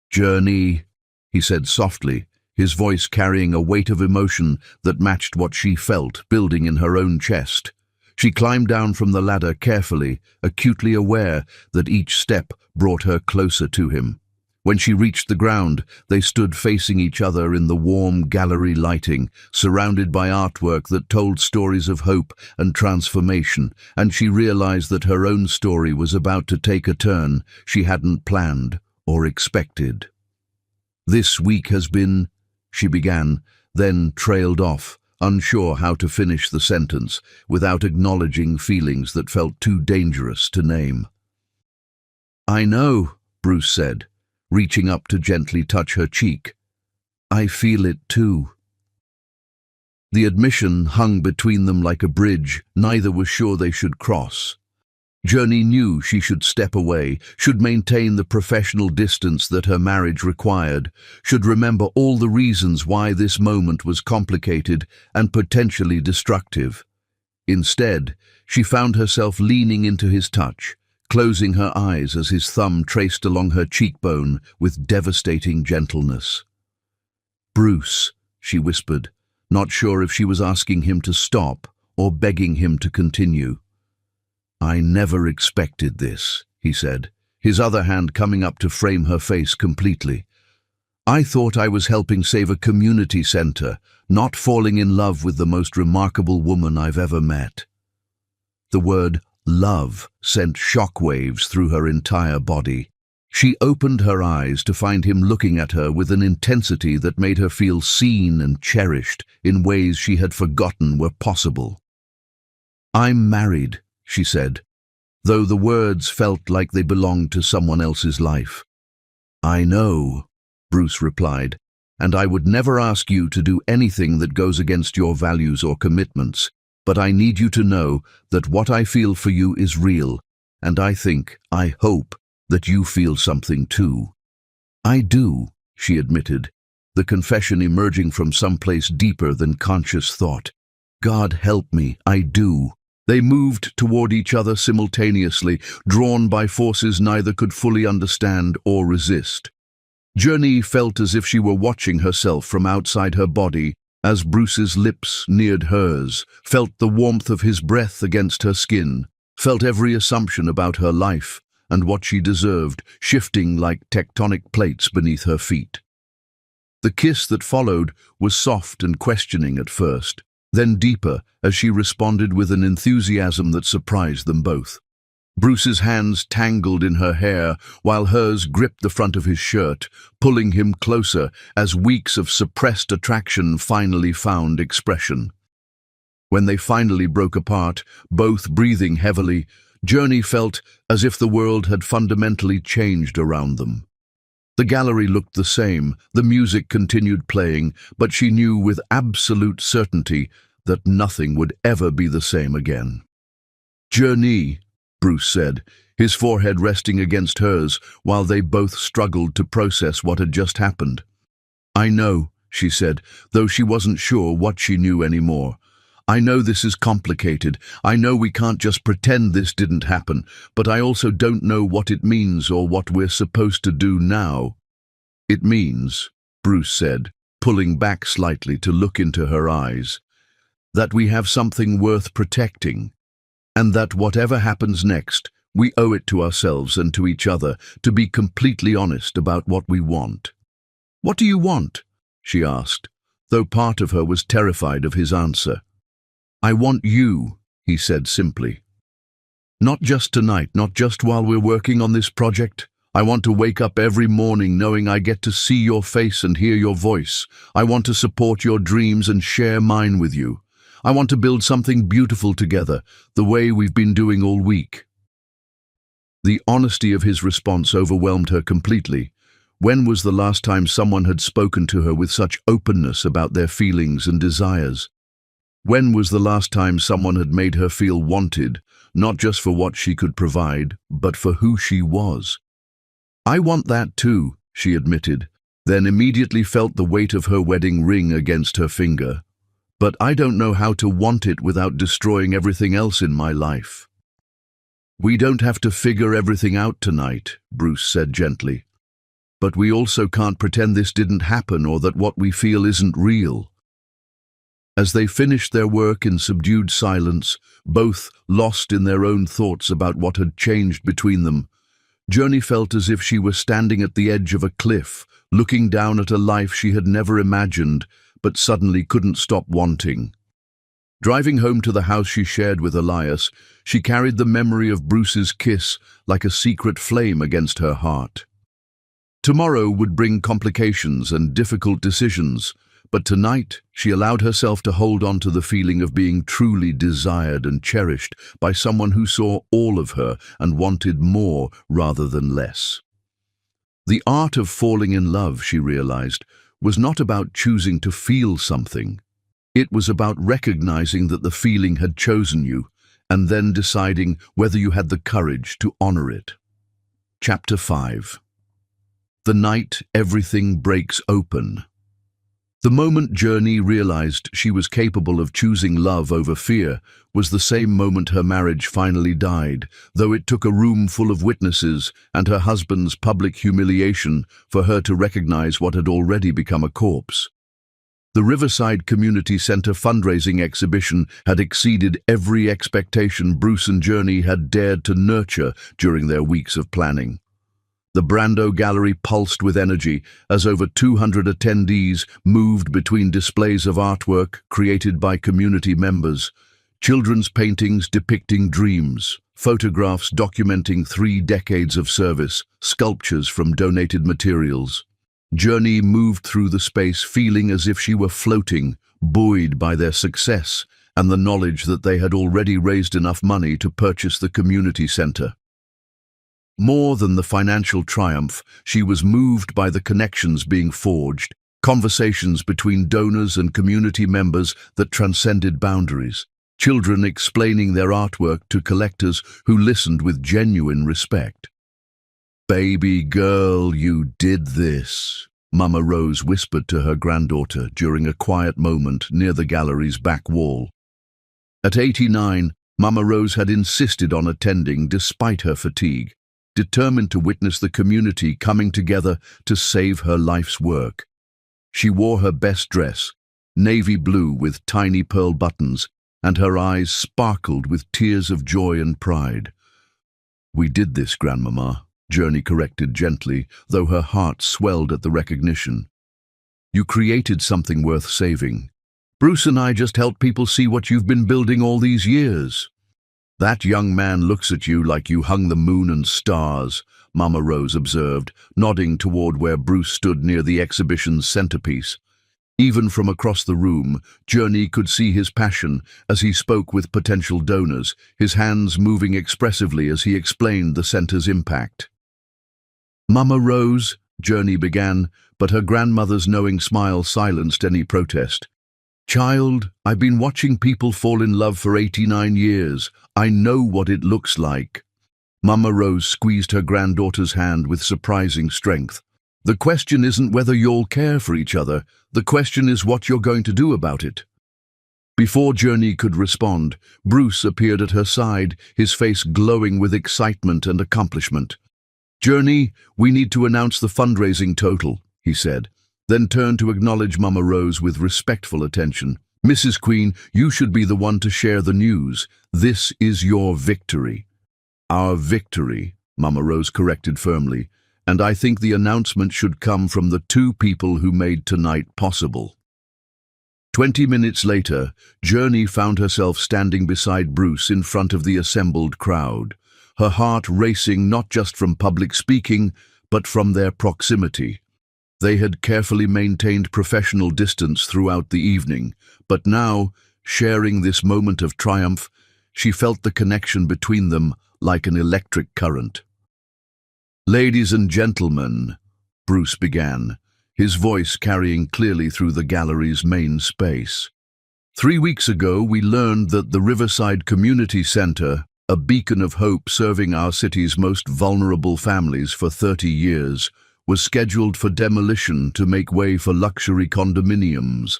"Journey," he said softly, his voice carrying a weight of emotion that matched what she felt building in her own chest. She climbed down from the ladder carefully, acutely aware that each step brought her closer to him. When she reached the ground, they stood facing each other in the warm gallery lighting, surrounded by artwork that told stories of hope and transformation, and she realized that her own story was about to take a turn she hadn't planned or expected. "This week has been," she began, then trailed off, unsure how to finish the sentence, without acknowledging feelings that felt too dangerous to name. "I know," Bruce said, reaching up to gently touch her cheek. "I feel it too." The admission hung between them like a bridge neither was sure they should cross. Journey knew she should step away, should maintain the professional distance that her marriage required, should remember all the reasons why this moment was complicated and potentially destructive. Instead, she found herself leaning into his touch, closing her eyes as his thumb traced along her cheekbone with devastating gentleness. "Bruce," she whispered, not sure if she was asking him to stop or begging him to continue. "I never expected this," he said, his other hand coming up to frame her face completely. "I thought I was helping save a community center, not falling in love with the most remarkable woman I've ever met." The word love sent shockwaves through her entire body. She opened her eyes to find him looking at her with an intensity that made her feel seen and cherished in ways she had forgotten were possible. "I'm married," she said, though the words felt like they belonged to someone else's life. "I know," Bruce replied, and I would never ask you to do anything that goes against your values or commitments, but I need you to know that what I feel for you is real, and I hope that you feel something too." "I do," she admitted, the confession emerging from someplace deeper than conscious thought. "God help me, I do." They moved toward each other simultaneously, drawn by forces neither could fully understand or resist. Journey felt as if she were watching herself from outside her body, as Bruce's lips neared hers, felt the warmth of his breath against her skin, felt every assumption about her life and what she deserved shifting like tectonic plates beneath her feet. The kiss that followed was soft and questioning at first, then deeper as she responded with an enthusiasm that surprised them both. Bruce's hands tangled in her hair while hers gripped the front of his shirt, pulling him closer as weeks of suppressed attraction finally found expression. When they finally broke apart, both breathing heavily, Journey felt as if the world had fundamentally changed around them. The gallery looked the same, the music continued playing, but she knew with absolute certainty that nothing would ever be the same again. "Journey," Bruce said, his forehead resting against hers while they both struggled to process what had just happened. "I know," she said, though she wasn't sure what she knew anymore. "I know this is complicated. I know we can't just pretend this didn't happen, but I also don't know what it means or what we're supposed to do now." "It means," Bruce said, pulling back slightly to look into her eyes, "that we have something worth protecting, and that whatever happens next, we owe it to ourselves and to each other to be completely honest about what we want." "What do you want?" she asked, though part of her was terrified of his answer. "I want you," he said simply. "Not just tonight, not just while we're working on this project. I want to wake up every morning knowing I get to see your face and hear your voice. I want to support your dreams and share mine with you. I want to build something beautiful together, the way we've been doing all week." The honesty of his response overwhelmed her completely. When was the last time someone had spoken to her with such openness about their feelings and desires? When was the last time someone had made her feel wanted, not just for what she could provide, but for who she was? "I want that too," she admitted, then immediately felt the weight of her wedding ring against her finger. "But I don't know how to want it without destroying everything else in my life." "We don't have to figure everything out tonight," Bruce said gently. "But we also can't pretend this didn't happen or that what we feel isn't real." As they finished their work in subdued silence, both lost in their own thoughts about what had changed between them, Journey felt as if she were standing at the edge of a cliff, looking down at a life she had never imagined, but suddenly couldn't stop wanting. Driving home to the house she shared with Elias, she carried the memory of Bruce's kiss like a secret flame against her heart. Tomorrow would bring complications and difficult decisions, but tonight she allowed herself to hold on to the feeling of being truly desired and cherished by someone who saw all of her and wanted more rather than less. The art of falling in love, she realized, was not about choosing to feel something. It was about recognizing that the feeling had chosen you and then deciding whether you had the courage to honor it. Chapter 5. The night everything breaks open. The moment Journey realized she was capable of choosing love over fear was the same moment her marriage finally died, though it took a room full of witnesses and her husband's public humiliation for her to recognize what had already become a corpse. The Riverside Community Center fundraising exhibition had exceeded every expectation Bruce and Journey had dared to nurture during their weeks of planning. The Brando Gallery pulsed with energy as over 200 attendees moved between displays of artwork created by community members, children's paintings depicting dreams, photographs documenting 3 decades of service, sculptures from donated materials. Journey moved through the space feeling as if she were floating, buoyed by their success and the knowledge that they had already raised enough money to purchase the community center. More than the financial triumph, she was moved by the connections being forged, Conversations between donors and community members that transcended boundaries. Children explaining their artwork to collectors who listened with genuine respect. "Baby girl, you did this," Mama Rose whispered to her granddaughter during a quiet moment near the gallery's back wall. At 89, Mama Rose had insisted on attending despite her fatigue, determined to witness the community coming together to save her life's work. She wore her best dress, navy blue with tiny pearl buttons, and her eyes sparkled with tears of joy and pride. "We did this, Grandmama," Journey corrected gently, though her heart swelled at the recognition. "You created something worth saving. Bruce and I just helped people see what you've been building all these years." "That young man looks at you like you hung the moon and stars," Mama Rose observed, nodding toward where Bruce stood near the exhibition's centerpiece. Even from across the room, Journey could see his passion as he spoke with potential donors, his hands moving expressively as he explained the center's impact. "Mama Rose," Journey began, but her grandmother's knowing smile silenced any protest. "Child, I've been watching people fall in love for 89 years. I know what it looks like." Mama Rose squeezed her granddaughter's hand with surprising strength. "The question isn't whether you'll care for each other. The question is what you're going to do about it." Before Journey could respond, Bruce appeared at her side, his face glowing with excitement and accomplishment. "Journey, we need to announce the fundraising total," he said, then turned to acknowledge Mama Rose with respectful attention. "Mrs. Queen, you should be the one to share the news. This is your victory." "Our victory," Mama Rose corrected firmly, "and I think the announcement should come from the two people who made tonight possible." 20 minutes later, Journey found herself standing beside Bruce in front of the assembled crowd, her heart racing not just from public speaking, but from their proximity. They had carefully maintained professional distance throughout the evening, but now, sharing this moment of triumph, she felt the connection between them like an electric current. "Ladies and gentlemen," Bruce began, his voice carrying clearly through the gallery's main space. "3 weeks ago, we learned that the Riverside Community Center, a beacon of hope serving our city's most vulnerable families for 30 years, was scheduled for demolition to make way for luxury condominiums."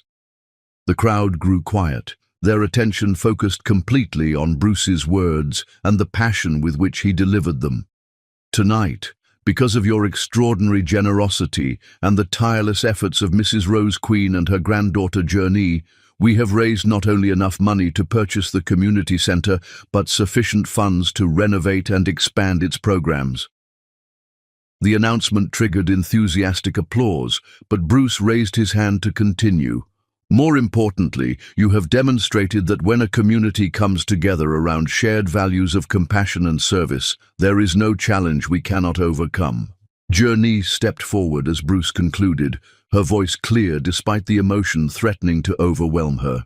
The crowd grew quiet, their attention focused completely on Bruce's words and the passion with which he delivered them. "Tonight, because of your extraordinary generosity and the tireless efforts of Mrs. Rose Queen and her granddaughter Journey, we have raised not only enough money to purchase the community center, but sufficient funds to renovate and expand its programs." The announcement triggered enthusiastic applause, but Bruce raised his hand to continue. "More importantly, you have demonstrated that when a community comes together around shared values of compassion and service, there is no challenge we cannot overcome." Journey stepped forward as Bruce concluded, her voice clear despite the emotion threatening to overwhelm her.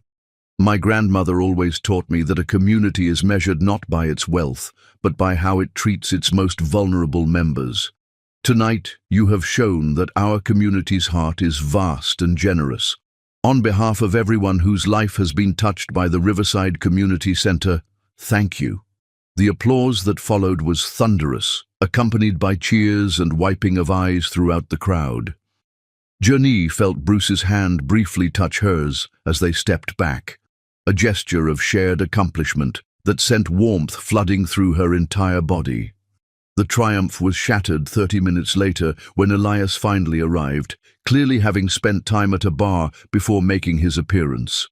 "My grandmother always taught me that a community is measured not by its wealth, but by how it treats its most vulnerable members. Tonight, you have shown that our community's heart is vast and generous. On behalf of everyone whose life has been touched by the Riverside Community Center, thank you." The applause that followed was thunderous, accompanied by cheers and wiping of eyes throughout the crowd. Journey felt Bruce's hand briefly touch hers as they stepped back, a gesture of shared accomplishment that sent warmth flooding through her entire body. The triumph was shattered 30 minutes later when Elias finally arrived, clearly having spent time at a bar before making his appearance.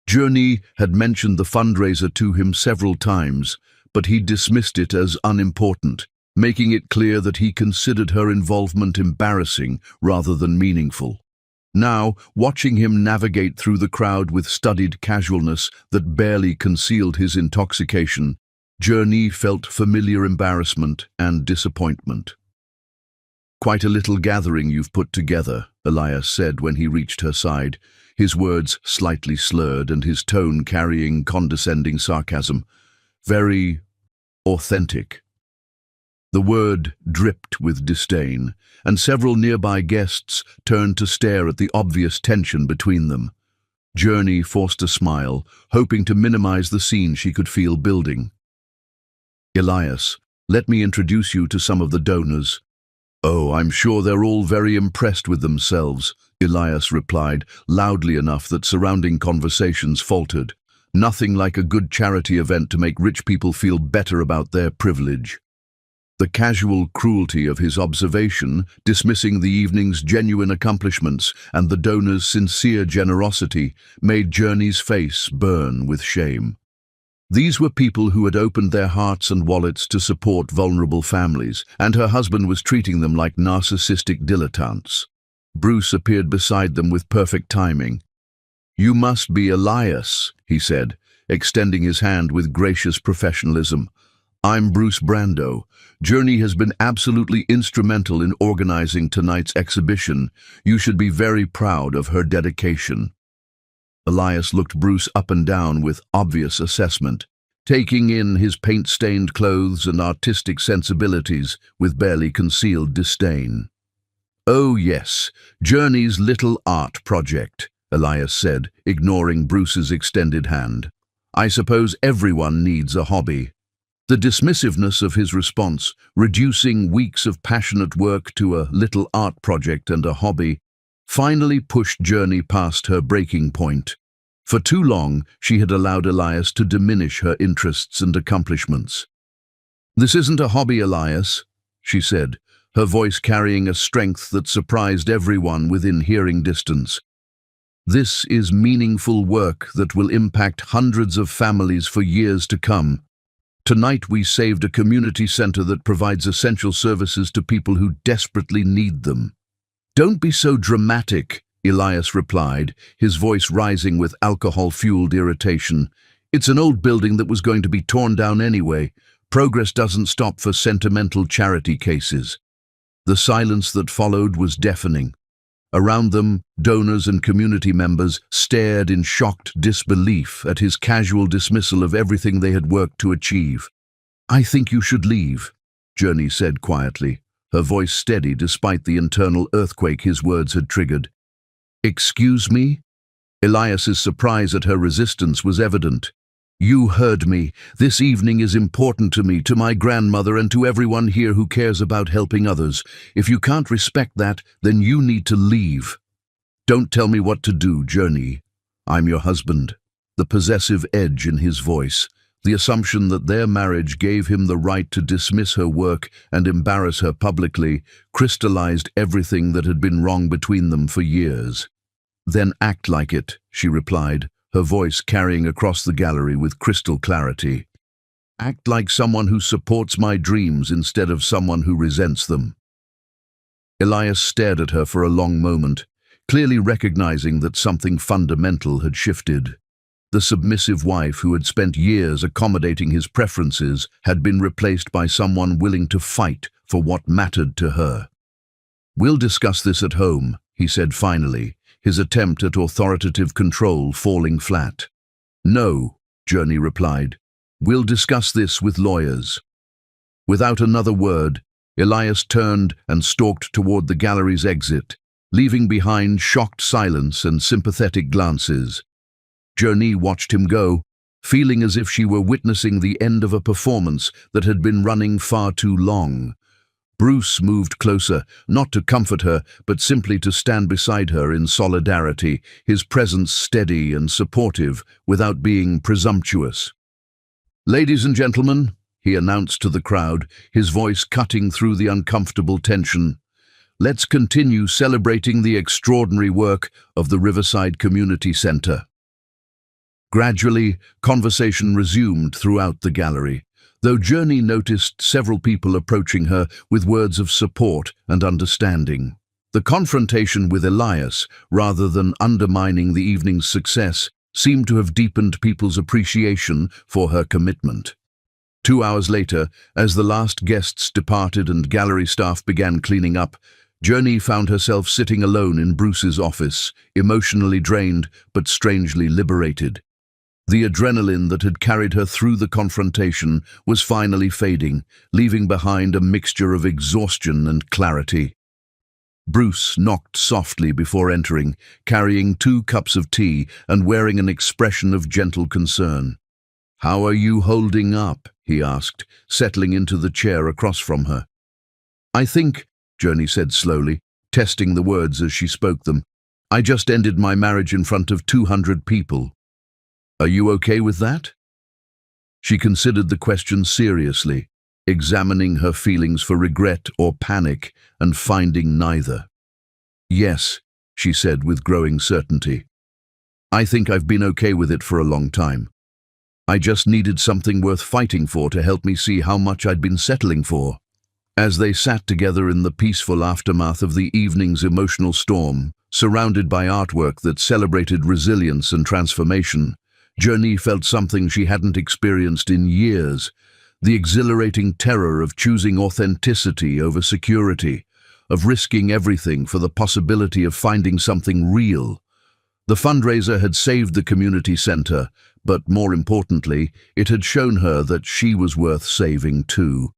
Journey had mentioned the fundraiser to him several times, but he dismissed it as unimportant, making it clear that he considered her involvement embarrassing rather than meaningful. Now, watching him navigate through the crowd with studied casualness that barely concealed his intoxication, Journey felt familiar embarrassment and disappointment. "Quite a little gathering you've put together," Elias said when he reached her side, his words slightly slurred and his tone carrying condescending sarcasm. "Very authentic." The word dripped with disdain, and several nearby guests turned to stare at the obvious tension between them. Journey forced a smile, hoping to minimize the scene she could feel building. "Elias, let me introduce you to some of the donors." "Oh, I'm sure they're all very impressed with themselves," Elias replied, loudly enough that surrounding conversations faltered. Nothing like a good charity event to make rich people feel better about their privilege. The casual cruelty of his observation, dismissing the evening's genuine accomplishments and the donors' sincere generosity, made Journey's face burn with shame. These were people who had opened their hearts and wallets to support vulnerable families, and her husband was treating them like narcissistic dilettantes. Bruce appeared beside them with perfect timing. "You must be Elias," he said, extending his hand with gracious professionalism. "I'm Bruce Brando. Journey has been absolutely instrumental in organizing tonight's exhibition. You should be very proud of her dedication." Elias looked Bruce up and down with obvious assessment, taking in his paint-stained clothes and artistic sensibilities with barely concealed disdain. "Oh yes, Journey's little art project," Elias said, ignoring Bruce's extended hand. "I suppose everyone needs a hobby." The dismissiveness of his response, reducing weeks of passionate work to a little art project and a hobby, finally pushed Journey past her breaking point. For too long, she had allowed Elias to diminish her interests and accomplishments. "This isn't a hobby, Elias," she said, her voice carrying a strength that surprised everyone within hearing distance. "This is meaningful work that will impact hundreds of families for years to come. Tonight we saved a community center that provides essential services to people who desperately need them." "Don't be so dramatic," Elias replied, his voice rising with alcohol-fueled irritation. "It's an old building that was going to be torn down anyway. Progress doesn't stop for sentimental charity cases." The silence that followed was deafening. Around them, donors and community members stared in shocked disbelief at his casual dismissal of everything they had worked to achieve. "I think you should leave," Journey said quietly, her voice steady despite the internal earthquake his words had triggered. "Excuse me?" Elias's surprise at her resistance was evident. "You heard me. This evening is important to me, to my grandmother, and to everyone here who cares about helping others. If you can't respect that, then you need to leave." "Don't tell me what to do, Journey. I'm your husband." The possessive edge in his voice, the assumption that their marriage gave him the right to dismiss her work and embarrass her publicly, crystallized everything that had been wrong between them for years. "Then act like it," she replied, her voice carrying across the gallery with crystal clarity. "Act like someone who supports my dreams instead of someone who resents them." Elias stared at her for a long moment, clearly recognizing that something fundamental had shifted. The submissive wife who had spent years accommodating his preferences had been replaced by someone willing to fight for what mattered to her. "We'll discuss this at home," he said finally, his attempt at authoritative control falling flat. "No," Journey replied. "We'll discuss this with lawyers." Without another word, Elias turned and stalked toward the gallery's exit, leaving behind shocked silence and sympathetic glances. Journey watched him go, feeling as if she were witnessing the end of a performance that had been running far too long. Bruce moved closer, not to comfort her, but simply to stand beside her in solidarity, his presence steady and supportive, without being presumptuous. "Ladies and gentlemen," he announced to the crowd, his voice cutting through the uncomfortable tension, "let's continue celebrating the extraordinary work of the Riverside Community Center." Gradually, conversation resumed throughout the gallery, though Journey noticed several people approaching her with words of support and understanding. The confrontation with Elias, rather than undermining the evening's success, seemed to have deepened people's appreciation for her commitment. 2 hours later, as the last guests departed and gallery staff began cleaning up, Journey found herself sitting alone in Bruce's office, emotionally drained but strangely liberated. The adrenaline that had carried her through the confrontation was finally fading, leaving behind a mixture of exhaustion and clarity. Bruce knocked softly before entering, carrying 2 cups of tea and wearing an expression of gentle concern. "How are you holding up?" he asked, settling into the chair across from her. "I think," Journey said slowly, testing the words as she spoke them, "I just ended my marriage in front of 200 people. Are you okay with that?" She considered the question seriously, examining her feelings for regret or panic and finding neither. "Yes," she said with growing certainty. "I think I've been okay with it for a long time. I just needed something worth fighting for to help me see how much I'd been settling for." As they sat together in the peaceful aftermath of the evening's emotional storm, surrounded by artwork that celebrated resilience and transformation, Journey felt something she hadn't experienced in years, the exhilarating terror of choosing authenticity over security, of risking everything for the possibility of finding something real. The fundraiser had saved the community center, but more importantly, it had shown her that she was worth saving too.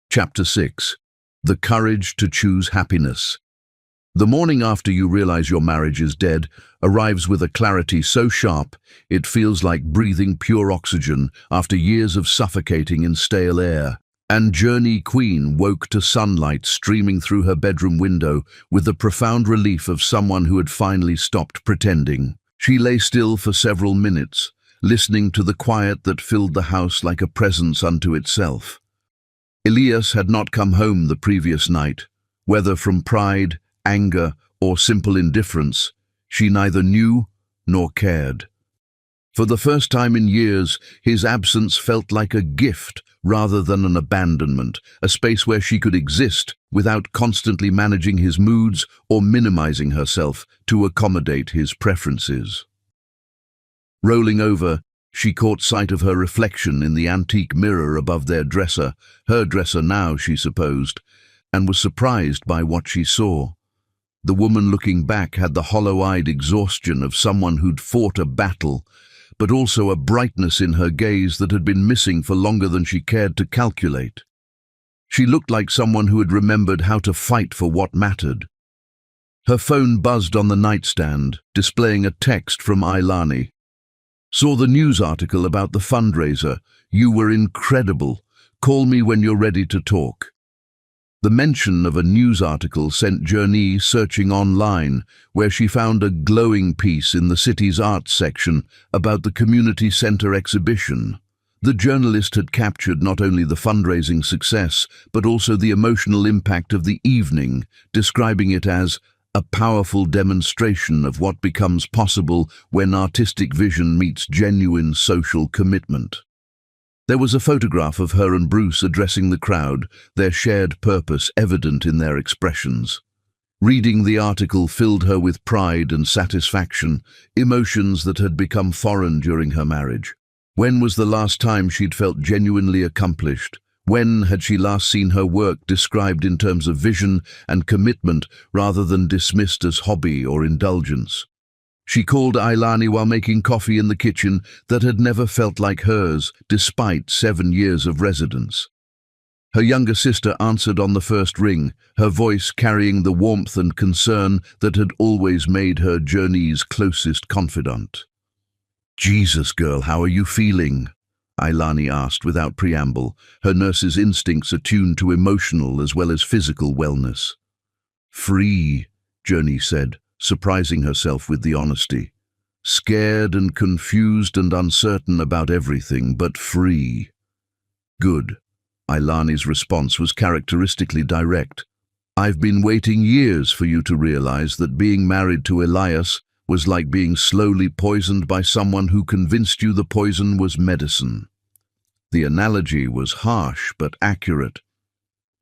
Chapter 6. The Courage to Choose Happiness. The morning after you realize your marriage is dead arrives with a clarity so sharp it feels like breathing pure oxygen after years of suffocating in stale air. And Journey Queen woke to sunlight streaming through her bedroom window with the profound relief of someone who had finally stopped pretending. She lay still for several minutes, listening to the quiet that filled the house like a presence unto itself. Elias had not come home the previous night. Whether from pride, anger, or simple indifference, she neither knew nor cared. For the first time in years, his absence felt like a gift rather than an abandonment, a space where she could exist without constantly managing his moods or minimizing herself to accommodate his preferences. Rolling over, she caught sight of her reflection in the antique mirror above their dresser, her dresser now, she supposed, and was surprised by what she saw. The woman looking back had the hollow-eyed exhaustion of someone who'd fought a battle, but also a brightness in her gaze that had been missing for longer than she cared to calculate. She looked like someone who had remembered how to fight for what mattered. Her phone buzzed on the nightstand, displaying a text from Ailani. "Saw the news article about the fundraiser. You were incredible. Call me when you're ready to talk." The mention of a news article sent Journey searching online, where she found a glowing piece in the city's arts section about the community center exhibition. The journalist had captured not only the fundraising success, but also the emotional impact of the evening, describing it as a powerful demonstration of what becomes possible when artistic vision meets genuine social commitment. There was a photograph of her and Bruce addressing the crowd, their shared purpose evident in their expressions. Reading the article filled her with pride and satisfaction, emotions that had become foreign during her marriage. When was the last time she'd felt genuinely accomplished? When had she last seen her work described in terms of vision and commitment rather than dismissed as hobby or indulgence? She called Ailani while making coffee in the kitchen that had never felt like hers, despite 7 years of residence. Her younger sister answered on the first ring, her voice carrying the warmth and concern that had always made her Journey's closest confidant. "Jesus, girl, how are you feeling?" Ailani asked without preamble, her nurse's instincts attuned to emotional as well as physical wellness. "Free," Journey said, surprising herself with the honesty. "Scared and confused and uncertain about everything, but free." "Good." Ailani's response was characteristically direct. "I've been waiting years for you to realize that being married to Elias was like being slowly poisoned by someone who convinced you the poison was medicine." The analogy was harsh but accurate.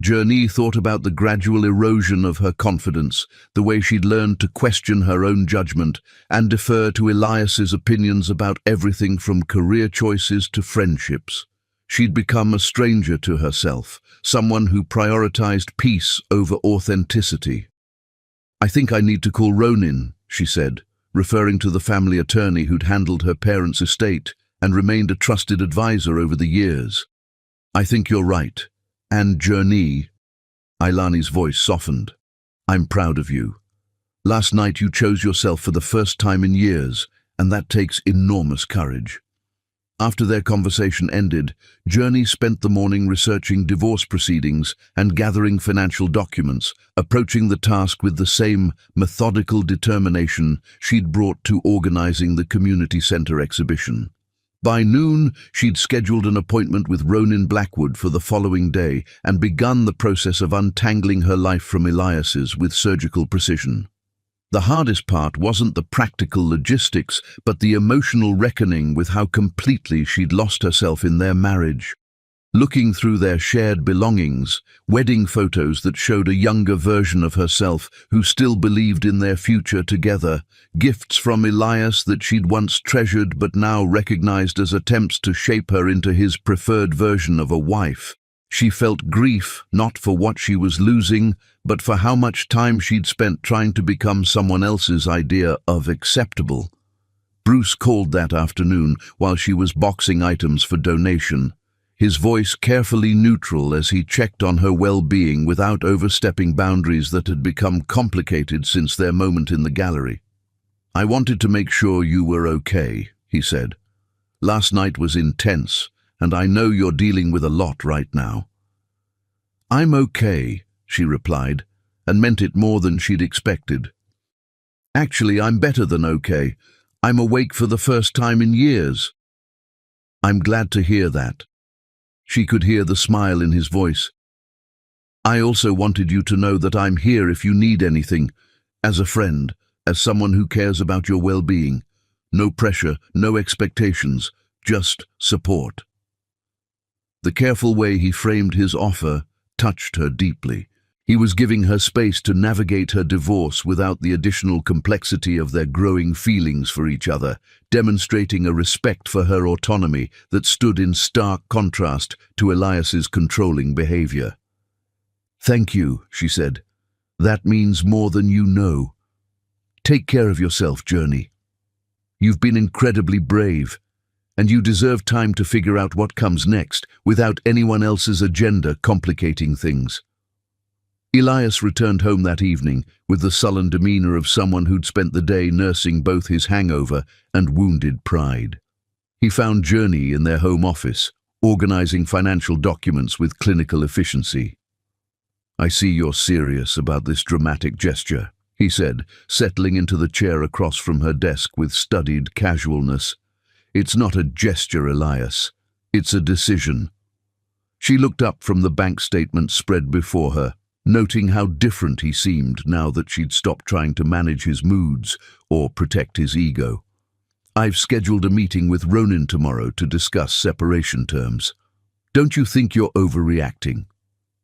Journey thought about the gradual erosion of her confidence, the way she'd learned to question her own judgment and defer to Elias's opinions about everything from career choices to friendships. She'd become a stranger to herself, someone who prioritized peace over authenticity. "I think I need to call Ronin," she said, referring to the family attorney who'd handled her parents' estate and remained a trusted advisor over the years. "I think you're right. And Journey," Ailani's voice softened. "I'm proud of you. Last night you chose yourself for the first time in years, and that takes enormous courage." After their conversation ended, Journey spent the morning researching divorce proceedings and gathering financial documents, approaching the task with the same methodical determination she'd brought to organizing the community center exhibition. By noon, she'd scheduled an appointment with Ronin Blackwood for the following day and begun the process of untangling her life from Elias's with surgical precision. The hardest part wasn't the practical logistics, but the emotional reckoning with how completely she'd lost herself in their marriage. Looking through their shared belongings, wedding photos that showed a younger version of herself who still believed in their future together, gifts from Elias that she'd once treasured but now recognized as attempts to shape her into his preferred version of a wife. She felt grief not for what she was losing, but for how much time she'd spent trying to become someone else's idea of acceptable. Bruce called that afternoon while she was boxing items for donation, his voice carefully neutral as he checked on her well-being without overstepping boundaries that had become complicated since their moment in the gallery. "I wanted to make sure you were okay," he said. "Last night was intense, and I know you're dealing with a lot right now." "I'm okay," she replied, and meant it more than she'd expected. "Actually, I'm better than okay. I'm awake for the first time in years." "I'm glad to hear that." She could hear the smile in his voice. "I also wanted you to know that I'm here if you need anything, as a friend, as someone who cares about your well-being. No pressure, no expectations, just support." The careful way he framed his offer touched her deeply. He was giving her space to navigate her divorce without the additional complexity of their growing feelings for each other, demonstrating a respect for her autonomy that stood in stark contrast to Elias's controlling behavior. "Thank you," she said. "That means more than you know. Take care of yourself, Journey. You've been incredibly brave, and you deserve time to figure out what comes next without anyone else's agenda complicating things." Elias returned home that evening with the sullen demeanor of someone who'd spent the day nursing both his hangover and wounded pride. He found Journey in their home office, organizing financial documents with clinical efficiency. "I see you're serious about this dramatic gesture," he said, settling into the chair across from her desk with studied casualness. "It's not a gesture, Elias. It's a decision." She looked up from the bank statement spread before her, noting how different he seemed now that she'd stopped trying to manage his moods or protect his ego. "I've scheduled a meeting with Ronin tomorrow to discuss separation terms. Don't you think you're overreacting?"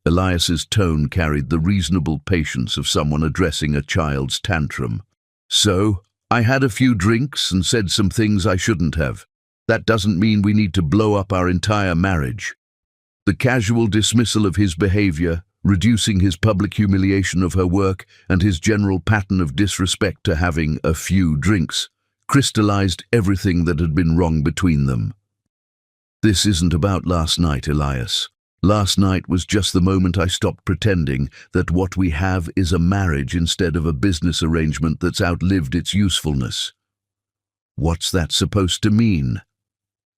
Elias's tone carried the reasonable patience of someone addressing a child's tantrum. "So, I had a few drinks and said some things I shouldn't have. That doesn't mean we need to blow up our entire marriage." The casual dismissal of his behavior, reducing his public humiliation of her work and his general pattern of disrespect to having a few drinks, crystallized everything that had been wrong between them. "This isn't about last night, Elias. Last night was just the moment I stopped pretending that what we have is a marriage instead of a business arrangement that's outlived its usefulness." "What's that supposed to mean?"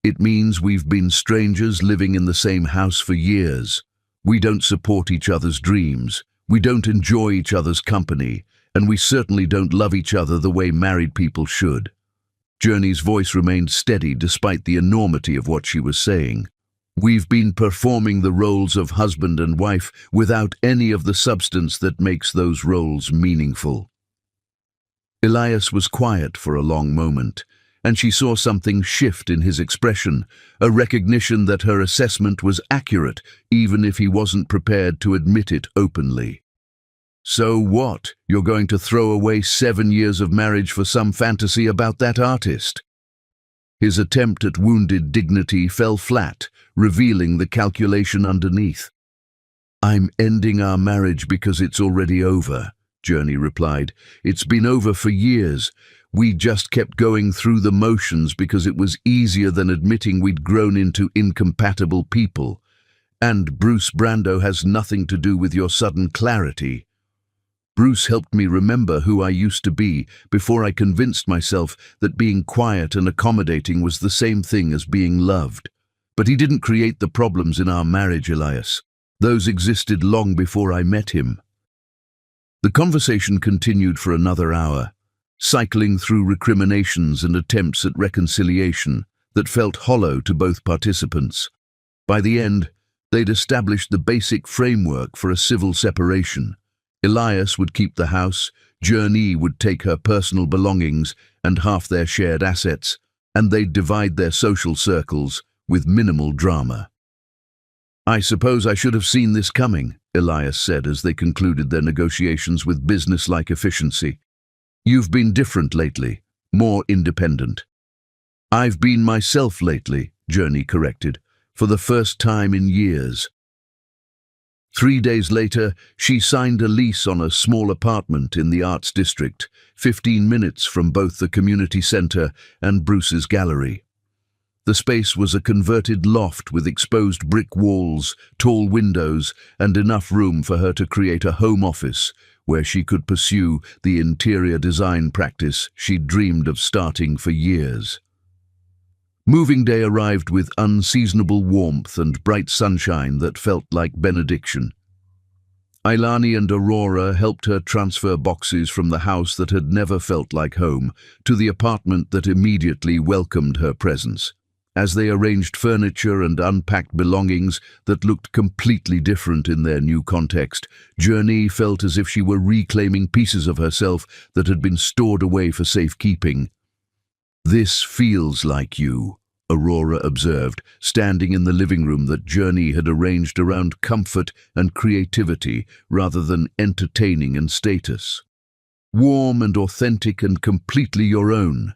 "It means we've been strangers living in the same house for years. We don't support each other's dreams, we don't enjoy each other's company, and we certainly don't love each other the way married people should." Journey's voice remained steady despite the enormity of what she was saying. "We've been performing the roles of husband and wife without any of the substance that makes those roles meaningful." Elias was quiet for a long moment, and she saw something shift in his expression, a recognition that her assessment was accurate, even if he wasn't prepared to admit it openly. "So what? You're going to throw away 7 years of marriage for some fantasy about that artist?" His attempt at wounded dignity fell flat, revealing the calculation underneath. "I'm ending our marriage because it's already over," Journey replied. "It's been over for years. We just kept going through the motions because it was easier than admitting we'd grown into incompatible people. And Bruce Brando has nothing to do with your sudden clarity. Bruce helped me remember who I used to be before I convinced myself that being quiet and accommodating was the same thing as being loved. But he didn't create the problems in our marriage, Elias. Those existed long before I met him. The conversation continued for another hour, cycling through recriminations and attempts at reconciliation that felt hollow to both participants. By the end, they'd established the basic framework for a civil separation. Elias would keep the house, Journey would take her personal belongings and half their shared assets, and they'd divide their social circles with minimal drama. "I suppose I should have seen this coming," Elias said as they concluded their negotiations with business-like efficiency. "You've been different lately, more independent." "I've been myself lately," Journey corrected, "for the first time in years." 3 days later, she signed a lease on a small apartment in the Arts District, 15 minutes from both the community centre and Bruce's gallery. The space was a converted loft with exposed brick walls, tall windows, and enough room for her to create a home office where she could pursue the interior design practice she'd dreamed of starting for years. Moving day arrived with unseasonable warmth and bright sunshine that felt like benediction. Ailani and Aurora helped her transfer boxes from the house that had never felt like home to the apartment that immediately welcomed her presence. As they arranged furniture and unpacked belongings that looked completely different in their new context, Journey felt as if she were reclaiming pieces of herself that had been stored away for safekeeping. "This feels like you," Aurora observed, standing in the living room that Journey had arranged around comfort and creativity rather than entertaining and status. "Warm and authentic and completely your own."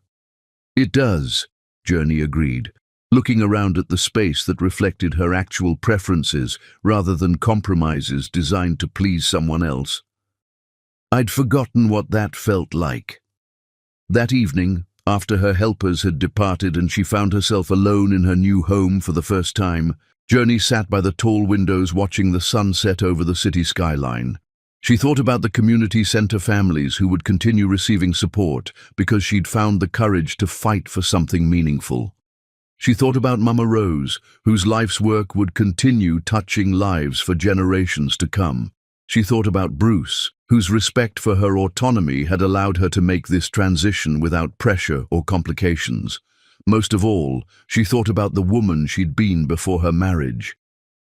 "It does," Journey agreed, looking around at the space that reflected her actual preferences rather than compromises designed to please someone else. "I'd forgotten what that felt like." That evening, after her helpers had departed and she found herself alone in her new home for the first time, Journey sat by the tall windows watching the sunset over the city skyline. She thought about the community centre families who would continue receiving support because she'd found the courage to fight for something meaningful. She thought about Mama Rose, whose life's work would continue touching lives for generations to come. She thought about Bruce, whose respect for her autonomy had allowed her to make this transition without pressure or complications. Most of all, she thought about the woman she'd been before her marriage.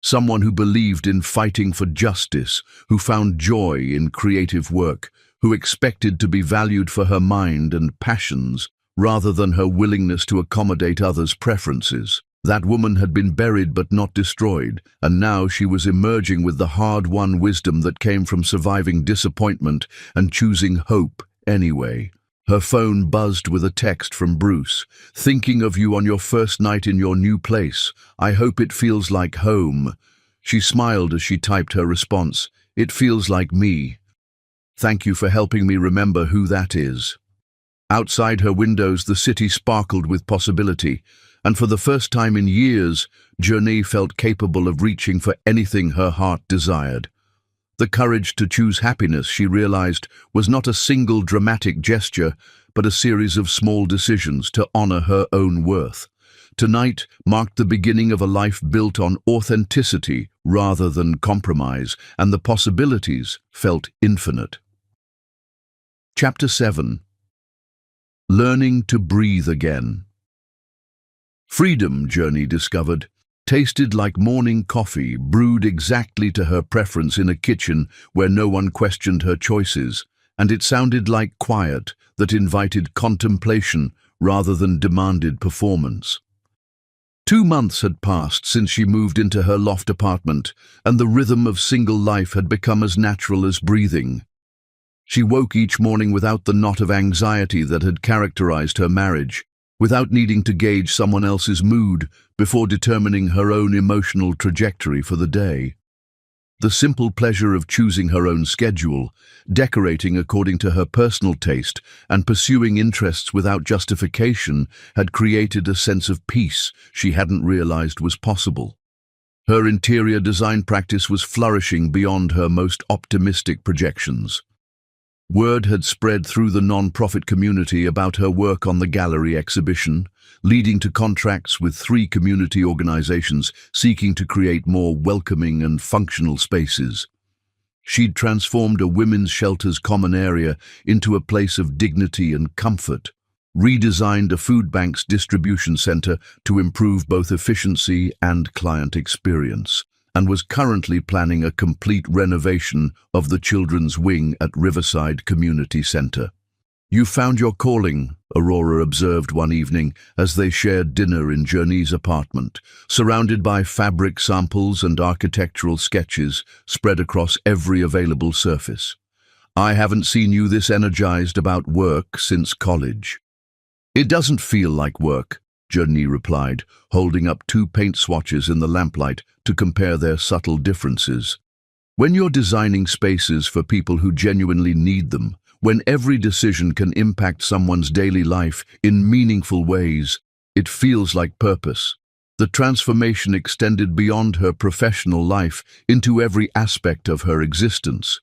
Someone who believed in fighting for justice, who found joy in creative work, who expected to be valued for her mind and passions, rather than her willingness to accommodate others' preferences. That woman had been buried but not destroyed, and now she was emerging with the hard-won wisdom that came from surviving disappointment and choosing hope anyway. Her phone buzzed with a text from Bruce. "Thinking of you on your first night in your new place. I hope it feels like home." She smiled as she typed her response. "It feels like me. Thank you for helping me remember who that is." Outside her windows, the city sparkled with possibility, and for the first time in years, Journey felt capable of reaching for anything her heart desired. The courage to choose happiness, she realized, was not a single dramatic gesture, but a series of small decisions to honor her own worth. Tonight marked the beginning of a life built on authenticity rather than compromise, and the possibilities felt infinite. Chapter 7. Learning to breathe again. Freedom, Journey discovered, tasted like morning coffee brewed exactly to her preference in a kitchen where no one questioned her choices, and it sounded like quiet that invited contemplation rather than demanded performance. 2 months had passed since she moved into her loft apartment, and the rhythm of single life had become as natural as breathing. She woke each morning without the knot of anxiety that had characterized her marriage, without needing to gauge someone else's mood before determining her own emotional trajectory for the day. The simple pleasure of choosing her own schedule, decorating according to her personal taste, and pursuing interests without justification had created a sense of peace she hadn't realized was possible. Her interior design practice was flourishing beyond her most optimistic projections. Word had spread through the non-profit community about her work on the gallery exhibition, leading to contracts with 3 community organizations seeking to create more welcoming and functional spaces. She'd transformed a women's shelter's common area into a place of dignity and comfort, redesigned a food bank's distribution center to improve both efficiency and client experience, and was currently planning a complete renovation of the children's wing at Riverside Community Center. "You found your calling," Aurora observed one evening as they shared dinner in Journey's apartment, surrounded by fabric samples and architectural sketches spread across every available surface. "I haven't seen you this energized about work since college." "It doesn't feel like work," Journey replied, holding up 2 paint swatches in the lamplight to compare their subtle differences. "When you're designing spaces for people who genuinely need them, when every decision can impact someone's daily life in meaningful ways, it feels like purpose." The transformation extended beyond her professional life into every aspect of her existence.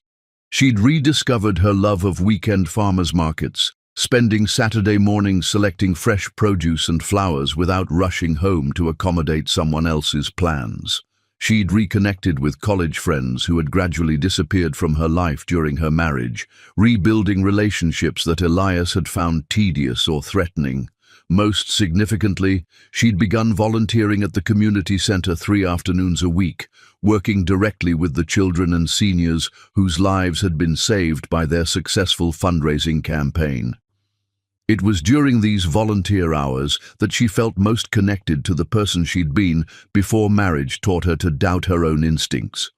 She'd rediscovered her love of weekend farmers markets, spending Saturday mornings selecting fresh produce and flowers without rushing home to accommodate someone else's plans. She'd reconnected with college friends who had gradually disappeared from her life during her marriage, rebuilding relationships that Elias had found tedious or threatening. Most significantly, she'd begun volunteering at the community center 3 afternoons a week, working directly with the children and seniors whose lives had been saved by their successful fundraising campaign. It was during these volunteer hours that she felt most connected to the person she'd been before marriage taught her to doubt her own instincts.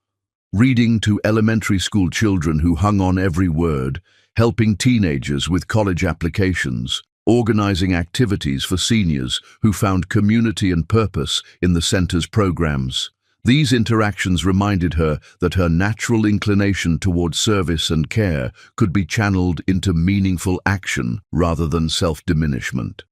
Reading to elementary school children who hung on every word, helping teenagers with college applications, organizing activities for seniors who found community and purpose in the center's programs. These interactions reminded her that her natural inclination toward service and care could be channeled into meaningful action rather than self-diminishment.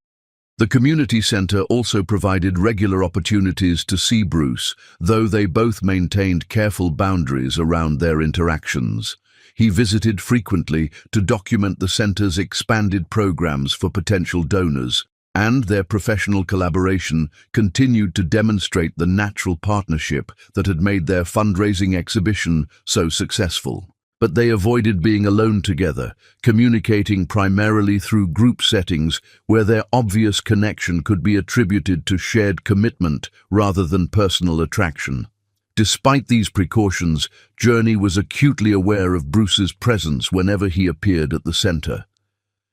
The community center also provided regular opportunities to see Bruce, though they both maintained careful boundaries around their interactions. He visited frequently to document the center's expanded programs for potential donors, and their professional collaboration continued to demonstrate the natural partnership that had made their fundraising exhibition so successful. But they avoided being alone together, communicating primarily through group settings where their obvious connection could be attributed to shared commitment rather than personal attraction. Despite these precautions, Journey was acutely aware of Bruce's presence whenever he appeared at the center.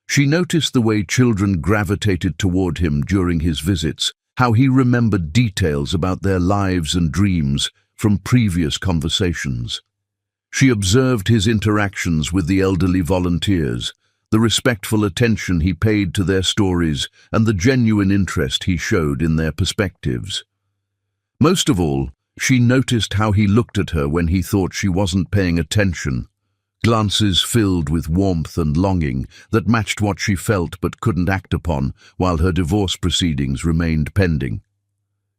She noticed the way children gravitated toward him during his visits, how he remembered details about their lives and dreams from previous conversations. She observed his interactions with the elderly volunteers, the respectful attention he paid to their stories, and the genuine interest he showed in their perspectives. Most of all, she noticed how he looked at her when he thought she wasn't paying attention. Glances filled with warmth and longing that matched what she felt but couldn't act upon while her divorce proceedings remained pending.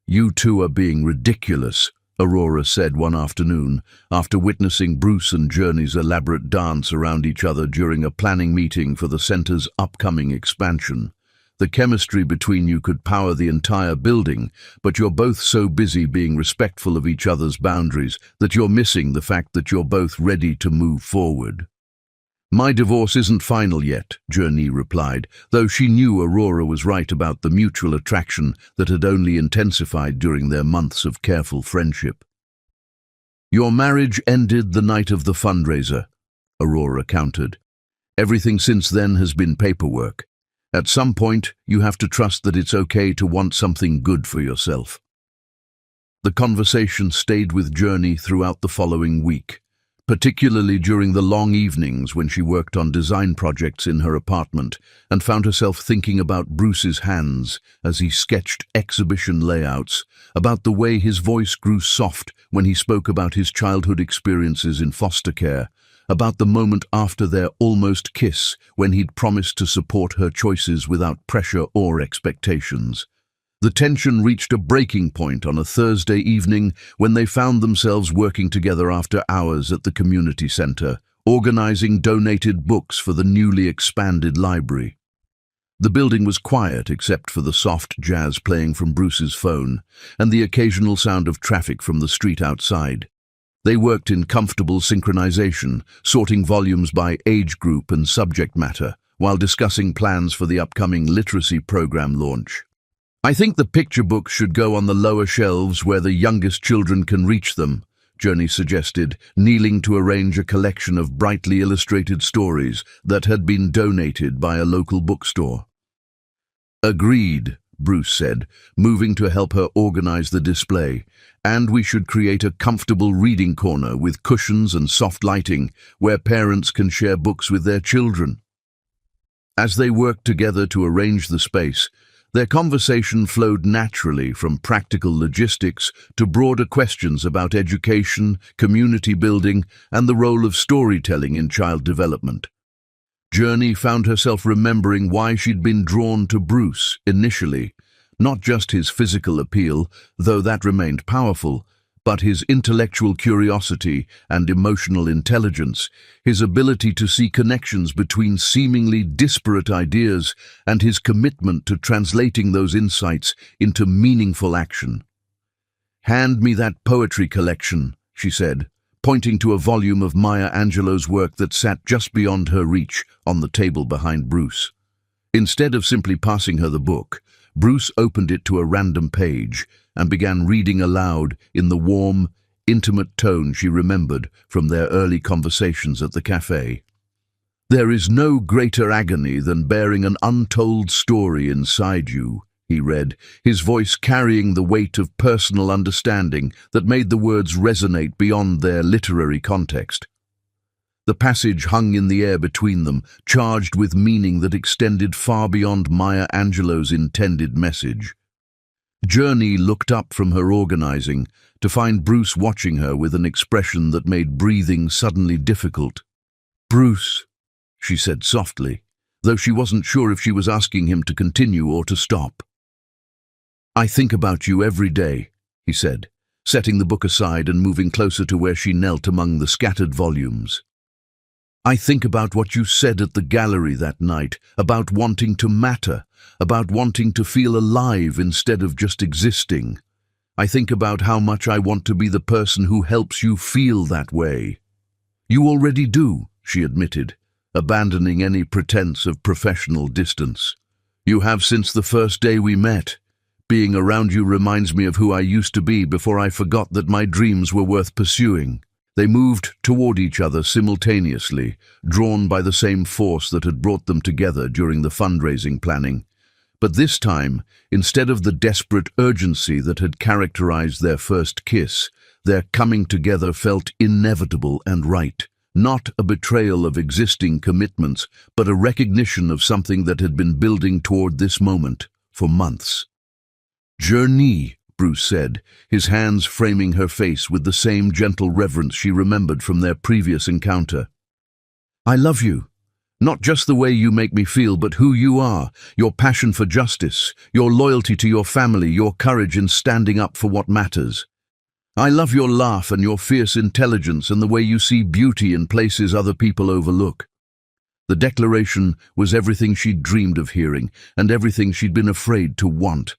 "You two are being ridiculous," Aurora said one afternoon after witnessing Bruce and Journey's elaborate dance around each other during a planning meeting for the center's upcoming expansion. "The chemistry between you could power the entire building, but you're both so busy being respectful of each other's boundaries that you're missing the fact that you're both ready to move forward." "My divorce isn't final yet," Journey replied, though she knew Aurora was right about the mutual attraction that had only intensified during their months of careful friendship. "Your marriage ended the night of the fundraiser," Aurora countered. "Everything since then has been paperwork. At some point, you have to trust that it's okay to want something good for yourself." The conversation stayed with Journey throughout the following week, particularly during the long evenings when she worked on design projects in her apartment and found herself thinking about Bruce's hands as he sketched exhibition layouts, about the way his voice grew soft when he spoke about his childhood experiences in foster care, about the moment after their almost kiss when he'd promised to support her choices without pressure or expectations. The tension reached a breaking point on a Thursday evening when they found themselves working together after hours at the community center, organizing donated books for the newly expanded library. The building was quiet except for the soft jazz playing from Bruce's phone and the occasional sound of traffic from the street outside. They worked in comfortable synchronization, sorting volumes by age group and subject matter, while discussing plans for the upcoming literacy program launch. "I think the picture books should go on the lower shelves where the youngest children can reach them," Journey suggested, kneeling to arrange a collection of brightly illustrated stories that had been donated by a local bookstore. "Agreed," Bruce said, moving to help her organize the display, "and we should create a comfortable reading corner with cushions and soft lighting where parents can share books with their children." As they worked together to arrange the space, their conversation flowed naturally from practical logistics to broader questions about education, community building, and the role of storytelling in child development. Journey found herself remembering why she'd been drawn to Bruce initially, not just his physical appeal, though that remained powerful, but his intellectual curiosity and emotional intelligence, his ability to see connections between seemingly disparate ideas, and his commitment to translating those insights into meaningful action. "Hand me that poetry collection," she said, pointing to a volume of Maya Angelou's work that sat just beyond her reach on the table behind Bruce. Instead of simply passing her the book, Bruce opened it to a random page and began reading aloud in the warm, intimate tone she remembered from their early conversations at the cafe. "There is no greater agony than bearing an untold story inside you," he read, his voice carrying the weight of personal understanding that made the words resonate beyond their literary context. The passage hung in the air between them, charged with meaning that extended far beyond Maya Angelou's intended message. Journey looked up from her organizing to find Bruce watching her with an expression that made breathing suddenly difficult. "Bruce," she said softly, though she wasn't sure if she was asking him to continue or to stop. "I think about you every day," he said, setting the book aside and moving closer to where she knelt among the scattered volumes. "I think about what you said at the gallery that night, about wanting to matter, about wanting to feel alive instead of just existing. I think about how much I want to be the person who helps you feel that way." "You already do," she admitted, abandoning any pretense of professional distance. "You have since the first day we met. Being around you reminds me of who I used to be before I forgot that my dreams were worth pursuing." They moved toward each other simultaneously, drawn by the same force that had brought them together during the fundraising planning. But this time, instead of the desperate urgency that had characterized their first kiss, their coming together felt inevitable and right. Not a betrayal of existing commitments, but a recognition of something that had been building toward this moment for months. "Journey," Bruce said, his hands framing her face with the same gentle reverence she remembered from their previous encounter. "I love you. Not just the way you make me feel, but who you are, your passion for justice, your loyalty to your family, your courage in standing up for what matters. I love your laugh and your fierce intelligence and the way you see beauty in places other people overlook." The declaration was everything she'd dreamed of hearing and everything she'd been afraid to want.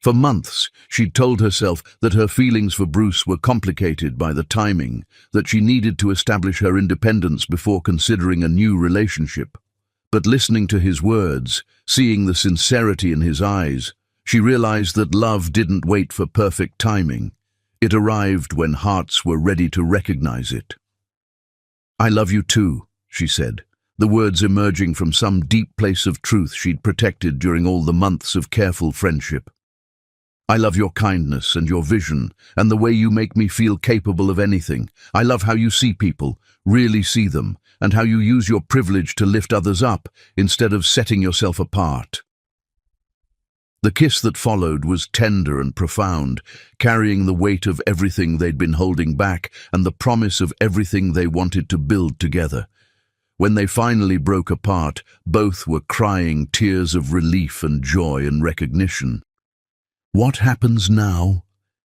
For months, she'd told herself that her feelings for Bruce were complicated by the timing, that she needed to establish her independence before considering a new relationship. But listening to his words, seeing the sincerity in his eyes, she realized that love didn't wait for perfect timing. It arrived when hearts were ready to recognize it. "I love you too," she said, the words emerging from some deep place of truth she'd protected during all the months of careful friendship. I love your kindness and your vision, and the way you make me feel capable of anything. I love how you see people, really see them, and how you use your privilege to lift others up instead of setting yourself apart." The kiss that followed was tender and profound, carrying the weight of everything they'd been holding back and the promise of everything they wanted to build together. When they finally broke apart, both were crying tears of relief and joy and recognition. "What happens now?"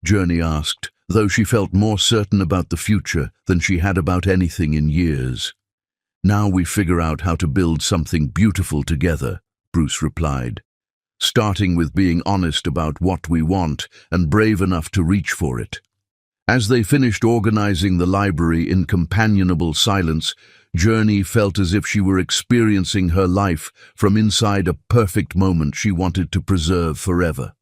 Journey asked, though she felt more certain about the future than she had about anything in years. "Now we figure out how to build something beautiful together," Bruce replied, "starting with being honest about what we want and brave enough to reach for it." As they finished organizing the library in companionable silence, Journey felt as if she were experiencing her life from inside a perfect moment she wanted to preserve forever.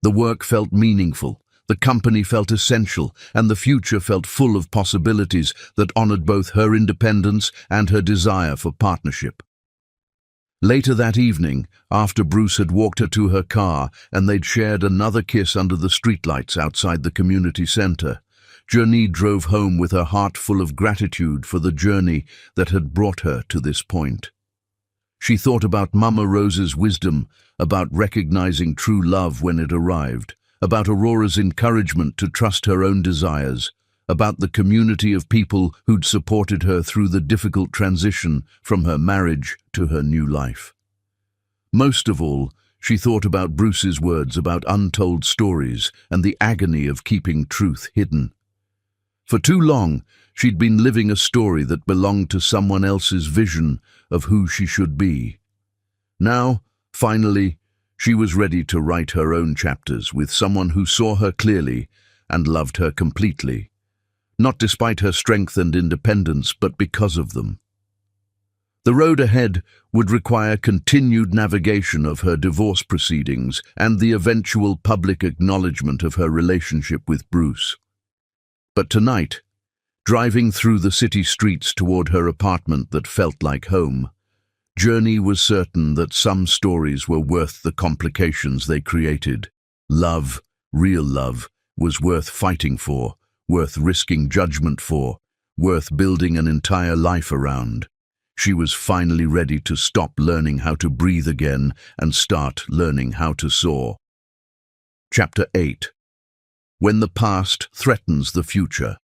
The work felt meaningful, the company felt essential, and the future felt full of possibilities that honored both her independence and her desire for partnership. Later that evening, after Bruce had walked her to her car and they'd shared another kiss under the streetlights outside the community center, Journey drove home with her heart full of gratitude for the journey that had brought her to this point. She thought about Mama Rose's wisdom, about recognizing true love when it arrived, about Aurora's encouragement to trust her own desires, about the community of people who'd supported her through the difficult transition from her marriage to her new life. Most of all, she thought about Bruce's words about untold stories and the agony of keeping truth hidden. For too long, she'd been living a story that belonged to someone else's vision of who she should be. Now, finally, she was ready to write her own chapters with someone who saw her clearly and loved her completely, not despite her strength and independence, but because of them. The road ahead would require continued navigation of her divorce proceedings and the eventual public acknowledgement of her relationship with Bruce. But tonight, driving through the city streets toward her apartment that felt like home, Journey was certain that some stories were worth the complications they created. Love, real love, was worth fighting for, worth risking judgment for, worth building an entire life around. She was finally ready to stop learning how to breathe again and start learning how to soar. Chapter 8. When the past threatens the future.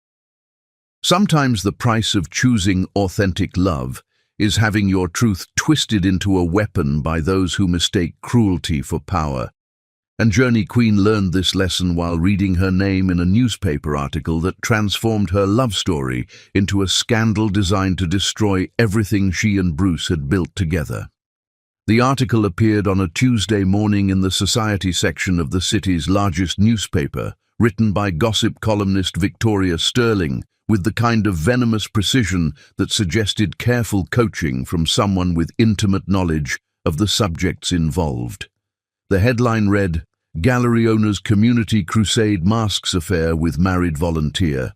Sometimes the price of choosing authentic love is having your truth twisted into a weapon by those who mistake cruelty for power. And Journey Queen learned this lesson while reading her name in a newspaper article that transformed her love story into a scandal designed to destroy everything she and Bruce had built together. The article appeared on a Tuesday morning in the society section of the city's largest newspaper, written by gossip columnist Victoria Sterling, with the kind of venomous precision that suggested careful coaching from someone with intimate knowledge of the subjects involved. The headline read, "Gallery Owner's Community Crusade Masks Affair with Married Volunteer,"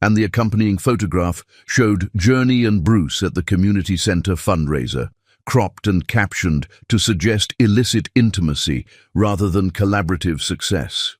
and the accompanying photograph showed Journey and Bruce at the community center fundraiser, cropped and captioned to suggest illicit intimacy rather than collaborative success.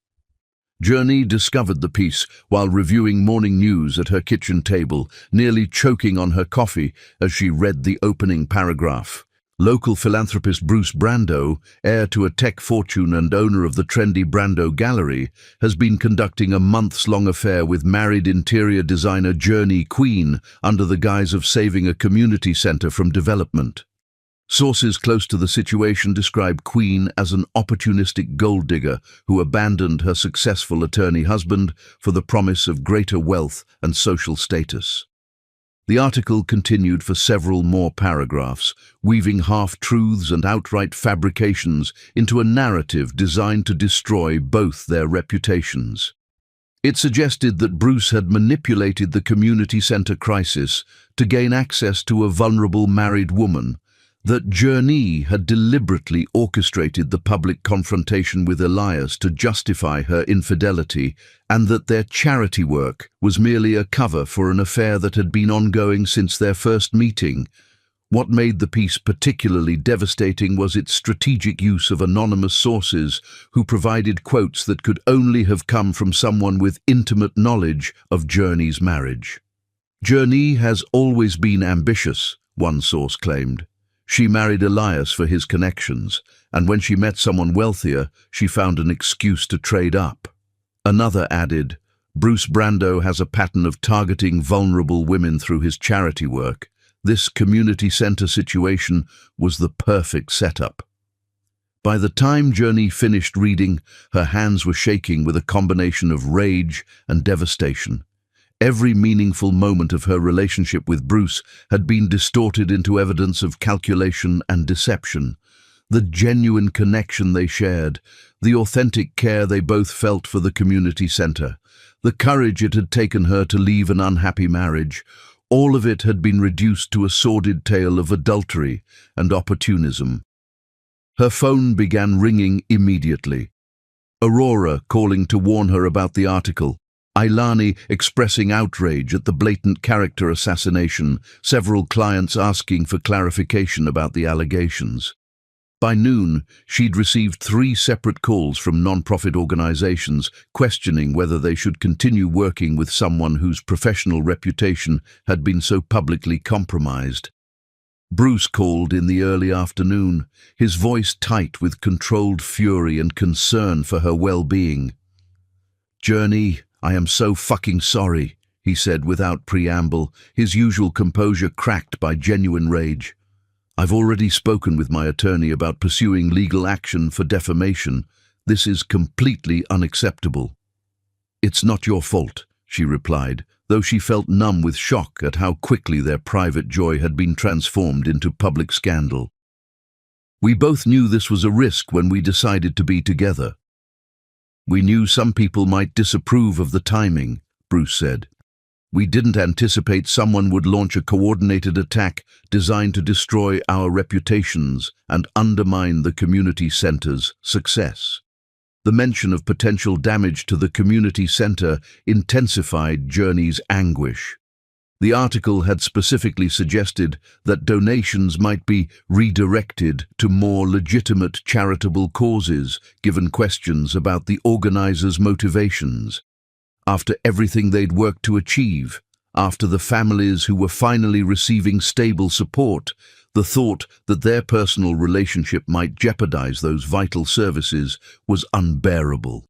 Journey discovered the piece while reviewing morning news at her kitchen table, nearly choking on her coffee as she read the opening paragraph. Local philanthropist Bruce Brando, heir to a tech fortune and owner of the trendy Brando Gallery, has been conducting a months-long affair with married interior designer Journey Queen under the guise of saving a community center from development. Sources close to the situation describe Queen as an opportunistic gold digger who abandoned her successful attorney husband for the promise of greater wealth and social status. The article continued for several more paragraphs, weaving half-truths and outright fabrications into a narrative designed to destroy both their reputations. It suggested that Bruce had manipulated the community center crisis to gain access to a vulnerable married woman, that Journey had deliberately orchestrated the public confrontation with Elias to justify her infidelity, and that their charity work was merely a cover for an affair that had been ongoing since their first meeting, What made the piece particularly devastating was its strategic use of anonymous sources who provided quotes that could only have come from someone with intimate knowledge of Journey's marriage. Journey has always been ambitious, one source claimed. She married Elias for his connections, and when she met someone wealthier, she found an excuse to trade up. Another added, Bruce Brando has a pattern of targeting vulnerable women through his charity work. This community center situation was the perfect setup. By the time Journey finished reading, her hands were shaking with a combination of rage and devastation. Every meaningful moment of her relationship with Bruce had been distorted into evidence of calculation and deception. The genuine connection they shared, the authentic care they both felt for the community center, the courage it had taken her to leave an unhappy marriage, all of it had been reduced to a sordid tale of adultery and opportunism. Her phone began ringing immediately. Aurora calling to warn her about the article, Ailani expressing outrage at the blatant character assassination, several clients asking for clarification about the allegations. By noon, she'd received 3 separate calls from non-profit organizations questioning whether they should continue working with someone whose professional reputation had been so publicly compromised. Bruce called in the early afternoon, his voice tight with controlled fury and concern for her well-being. "Journey, I am so fucking sorry," he said without preamble, his usual composure cracked by genuine rage. "I've already spoken with my attorney about pursuing legal action for defamation. This is completely unacceptable." "It's not your fault," she replied, though she felt numb with shock at how quickly their private joy had been transformed into public scandal. "We both knew this was a risk when we decided to be together. We knew some people might disapprove of the timing," Bruce said. "We didn't anticipate someone would launch a coordinated attack designed to destroy our reputations and undermine the community center's success." The mention of potential damage to the community center intensified Journey's anguish. The article had specifically suggested that donations might be redirected to more legitimate charitable causes, given questions about the organizers' motivations. After everything they'd worked to achieve, after the families who were finally receiving stable support, the thought that their personal relationship might jeopardize those vital services was unbearable.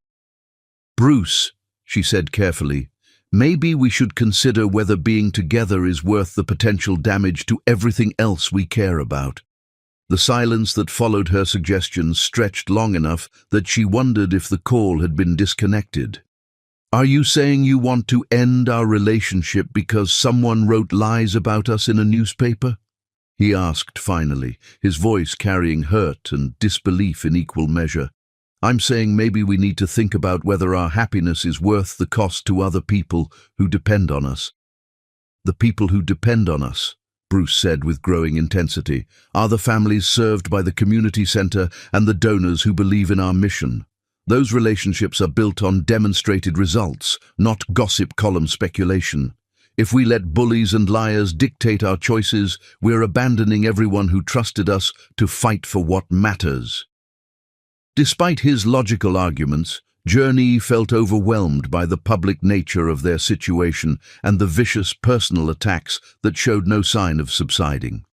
"Bruce," she said carefully, "maybe we should consider whether being together is worth the potential damage to everything else we care about." The silence that followed her suggestions stretched long enough that she wondered if the call had been disconnected. "Are you saying you want to end our relationship because someone wrote lies about us in a newspaper?" he asked finally, his voice carrying hurt and disbelief in equal measure. "I'm saying maybe we need to think about whether our happiness is worth the cost to other people who depend on us." "The people who depend on us," Bruce said with growing intensity, "are the families served by the community center and the donors who believe in our mission. Those relationships are built on demonstrated results, not gossip column speculation. If we let bullies and liars dictate our choices, we're abandoning everyone who trusted us to fight for what matters." Despite his logical arguments, Journey felt overwhelmed by the public nature of their situation and the vicious personal attacks that showed no sign of subsiding.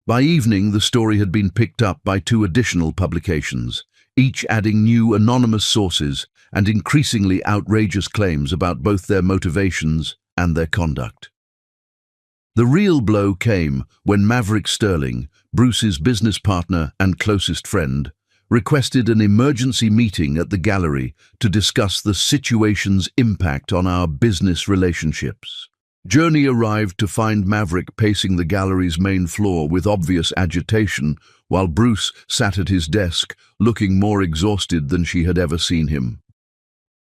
By evening, the story had been picked up by 2 additional publications, each adding new anonymous sources and increasingly outrageous claims about both their motivations and their conduct. The real blow came when Maverick Sterling, Bruce's business partner and closest friend, requested an emergency meeting at the gallery to discuss the situation's impact on our business relationships. Journey arrived to find Maverick pacing the gallery's main floor with obvious agitation, while Bruce sat at his desk, looking more exhausted than she had ever seen him.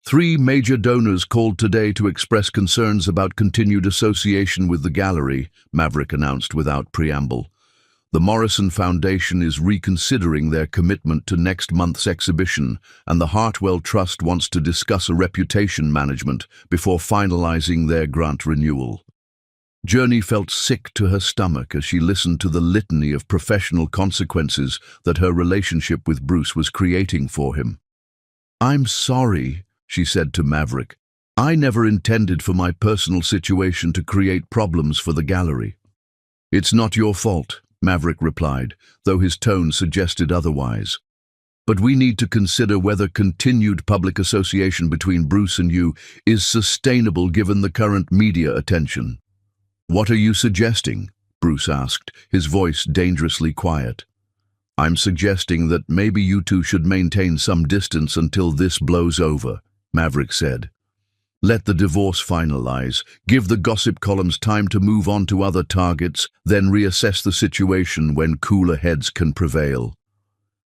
3 major donors called today to express concerns about continued association with the gallery, Maverick announced without preamble. The Morrison Foundation is reconsidering their commitment to next month's exhibition, and the Hartwell Trust wants to discuss a reputation management before finalizing their grant renewal. Journey felt sick to her stomach as she listened to the litany of professional consequences that her relationship with Bruce was creating for him. "I'm sorry," she said to Maverick. "I never intended for my personal situation to create problems for the gallery." "It's not your fault," Maverick replied, though his tone suggested otherwise. "But we need to consider whether continued public association between Bruce and you is sustainable given the current media attention." "What are you suggesting?" Bruce asked, his voice dangerously quiet. "I'm suggesting that maybe you two should maintain some distance until this blows over," Maverick said. "Let the divorce finalize, give the gossip columns time to move on to other targets, then reassess the situation when cooler heads can prevail."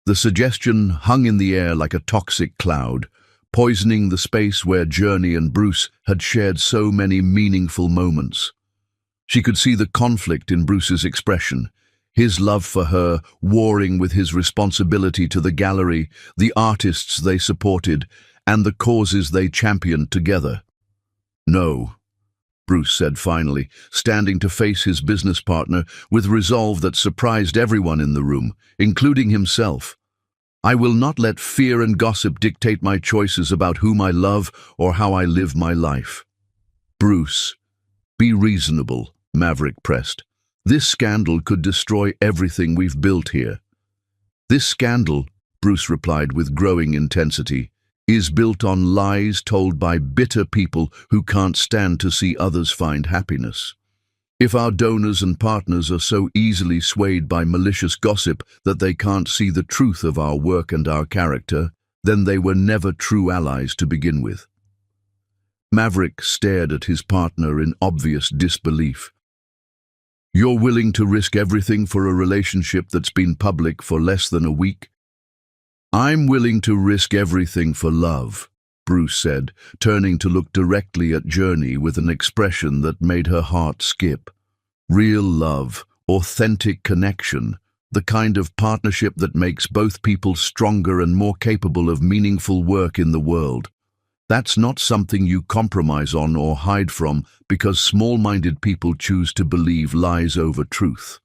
The suggestion hung in the air like a toxic cloud, poisoning the space where Journey and Bruce had shared so many meaningful moments. She could see the conflict in Bruce's expression, his love for her warring with his responsibility to the gallery, the artists they supported, and the causes they championed together. "No," Bruce said finally, standing to face his business partner with resolve that surprised everyone in the room, including himself. "I will not let fear and gossip dictate my choices about whom I love or how I live my life." "Bruce, be reasonable," Maverick pressed. "This scandal could destroy everything we've built here." "This scandal," Bruce replied with growing intensity, "is built on lies told by bitter people who can't stand to see others find happiness. If our donors and partners are so easily swayed by malicious gossip that they can't see the truth of our work and our character, then they were never true allies to begin with." Maverick stared at his partner in obvious disbelief. "You're willing to risk everything for a relationship that's been public for less than a week?" "I'm willing to risk everything for love," Bruce said, turning to look directly at Journey with an expression that made her heart skip. "Real love, authentic connection, the kind of partnership that makes both people stronger and more capable of meaningful work in the world. That's not something you compromise on or hide from because small-minded people choose to believe lies over truth."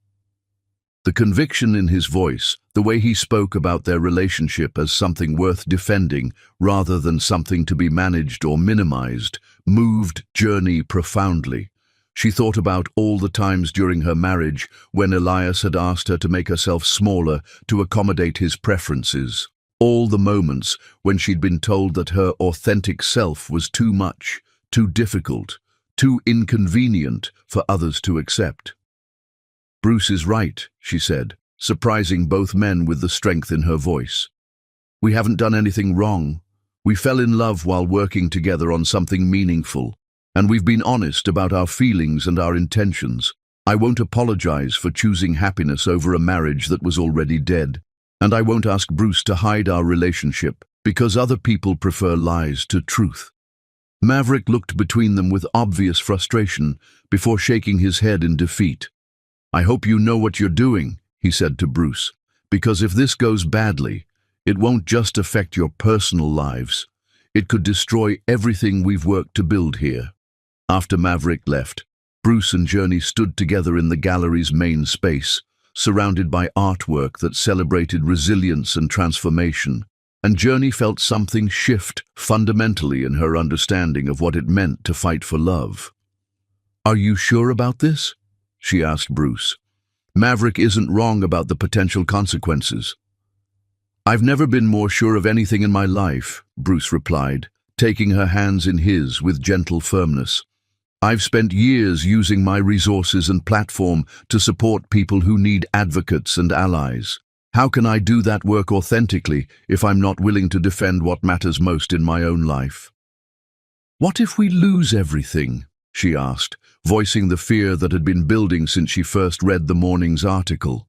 The conviction in his voice, the way he spoke about their relationship as something worth defending rather than something to be managed or minimized, moved Journey profoundly. She thought about all the times during her marriage when Elias had asked her to make herself smaller to accommodate his preferences. All the moments when she'd been told that her authentic self was too much, too difficult, too inconvenient for others to accept. "Bruce is right," she said, surprising both men with the strength in her voice. "We haven't done anything wrong. We fell in love while working together on something meaningful, and we've been honest about our feelings and our intentions. I won't apologize for choosing happiness over a marriage that was already dead, and I won't ask Bruce to hide our relationship because other people prefer lies to truth." Maverick looked between them with obvious frustration before shaking his head in defeat. "I hope you know what you're doing," he said to Bruce, "because if this goes badly, it won't just affect your personal lives. It could destroy everything we've worked to build here." After Maverick left, Bruce and Journey stood together in the gallery's main space, surrounded by artwork that celebrated resilience and transformation, and Journey felt something shift fundamentally in her understanding of what it meant to fight for love. "Are you sure about this?" she asked Bruce. "Maverick isn't wrong about the potential consequences." "I've never been more sure of anything in my life," Bruce replied, taking her hands in his with gentle firmness. "I've spent years using my resources and platform to support people who need advocates and allies. How can I do that work authentically if I'm not willing to defend what matters most in my own life?" "What if we lose everything?" she asked, voicing the fear that had been building since she first read the morning's article.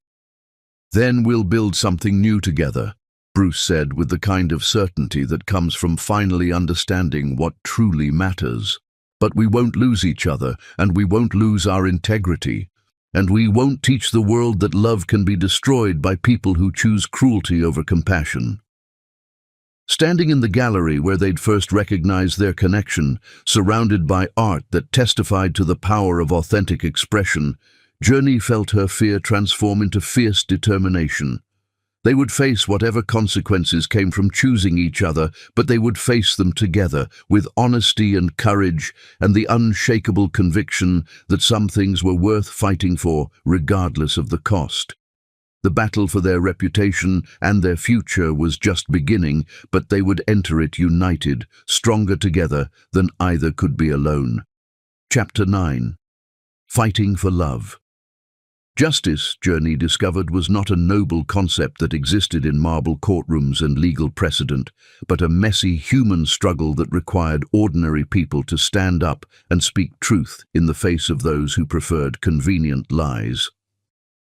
"Then we'll build something new together," Bruce said with the kind of certainty that comes from finally understanding what truly matters. "But we won't lose each other, and we won't lose our integrity, and we won't teach the world that love can be destroyed by people who choose cruelty over compassion." Standing in the gallery where they'd first recognized their connection, surrounded by art that testified to the power of authentic expression, Journey felt her fear transform into fierce determination. They would face whatever consequences came from choosing each other, but they would face them together, with honesty and courage, and the unshakable conviction that some things were worth fighting for, regardless of the cost. The battle for their reputation and their future was just beginning, but they would enter it united, stronger together than either could be alone. Chapter 9. Fighting for Love. Justice, Journey discovered, was not a noble concept that existed in marble courtrooms and legal precedent, but a messy human struggle that required ordinary people to stand up and speak truth in the face of those who preferred convenient lies.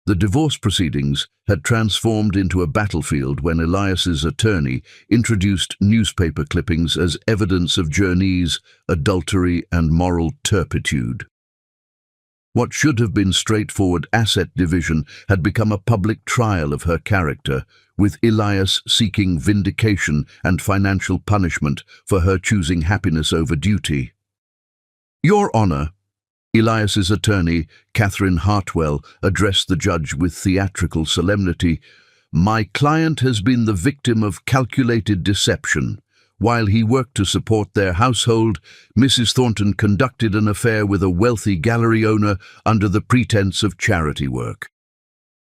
The divorce proceedings had transformed into a battlefield when Elias's attorney introduced newspaper clippings as evidence of Journey's adultery and moral turpitude. What should have been straightforward asset division had become a public trial of her character, with Elias seeking vindication and financial punishment for her choosing happiness over duty. "Your Honor," Elias's attorney, Catherine Hartwell, addressed the judge with theatrical solemnity, "My client has been the victim of calculated deception. While he worked to support their household, Mrs. Thornton conducted an affair with a wealthy gallery owner under the pretense of charity work."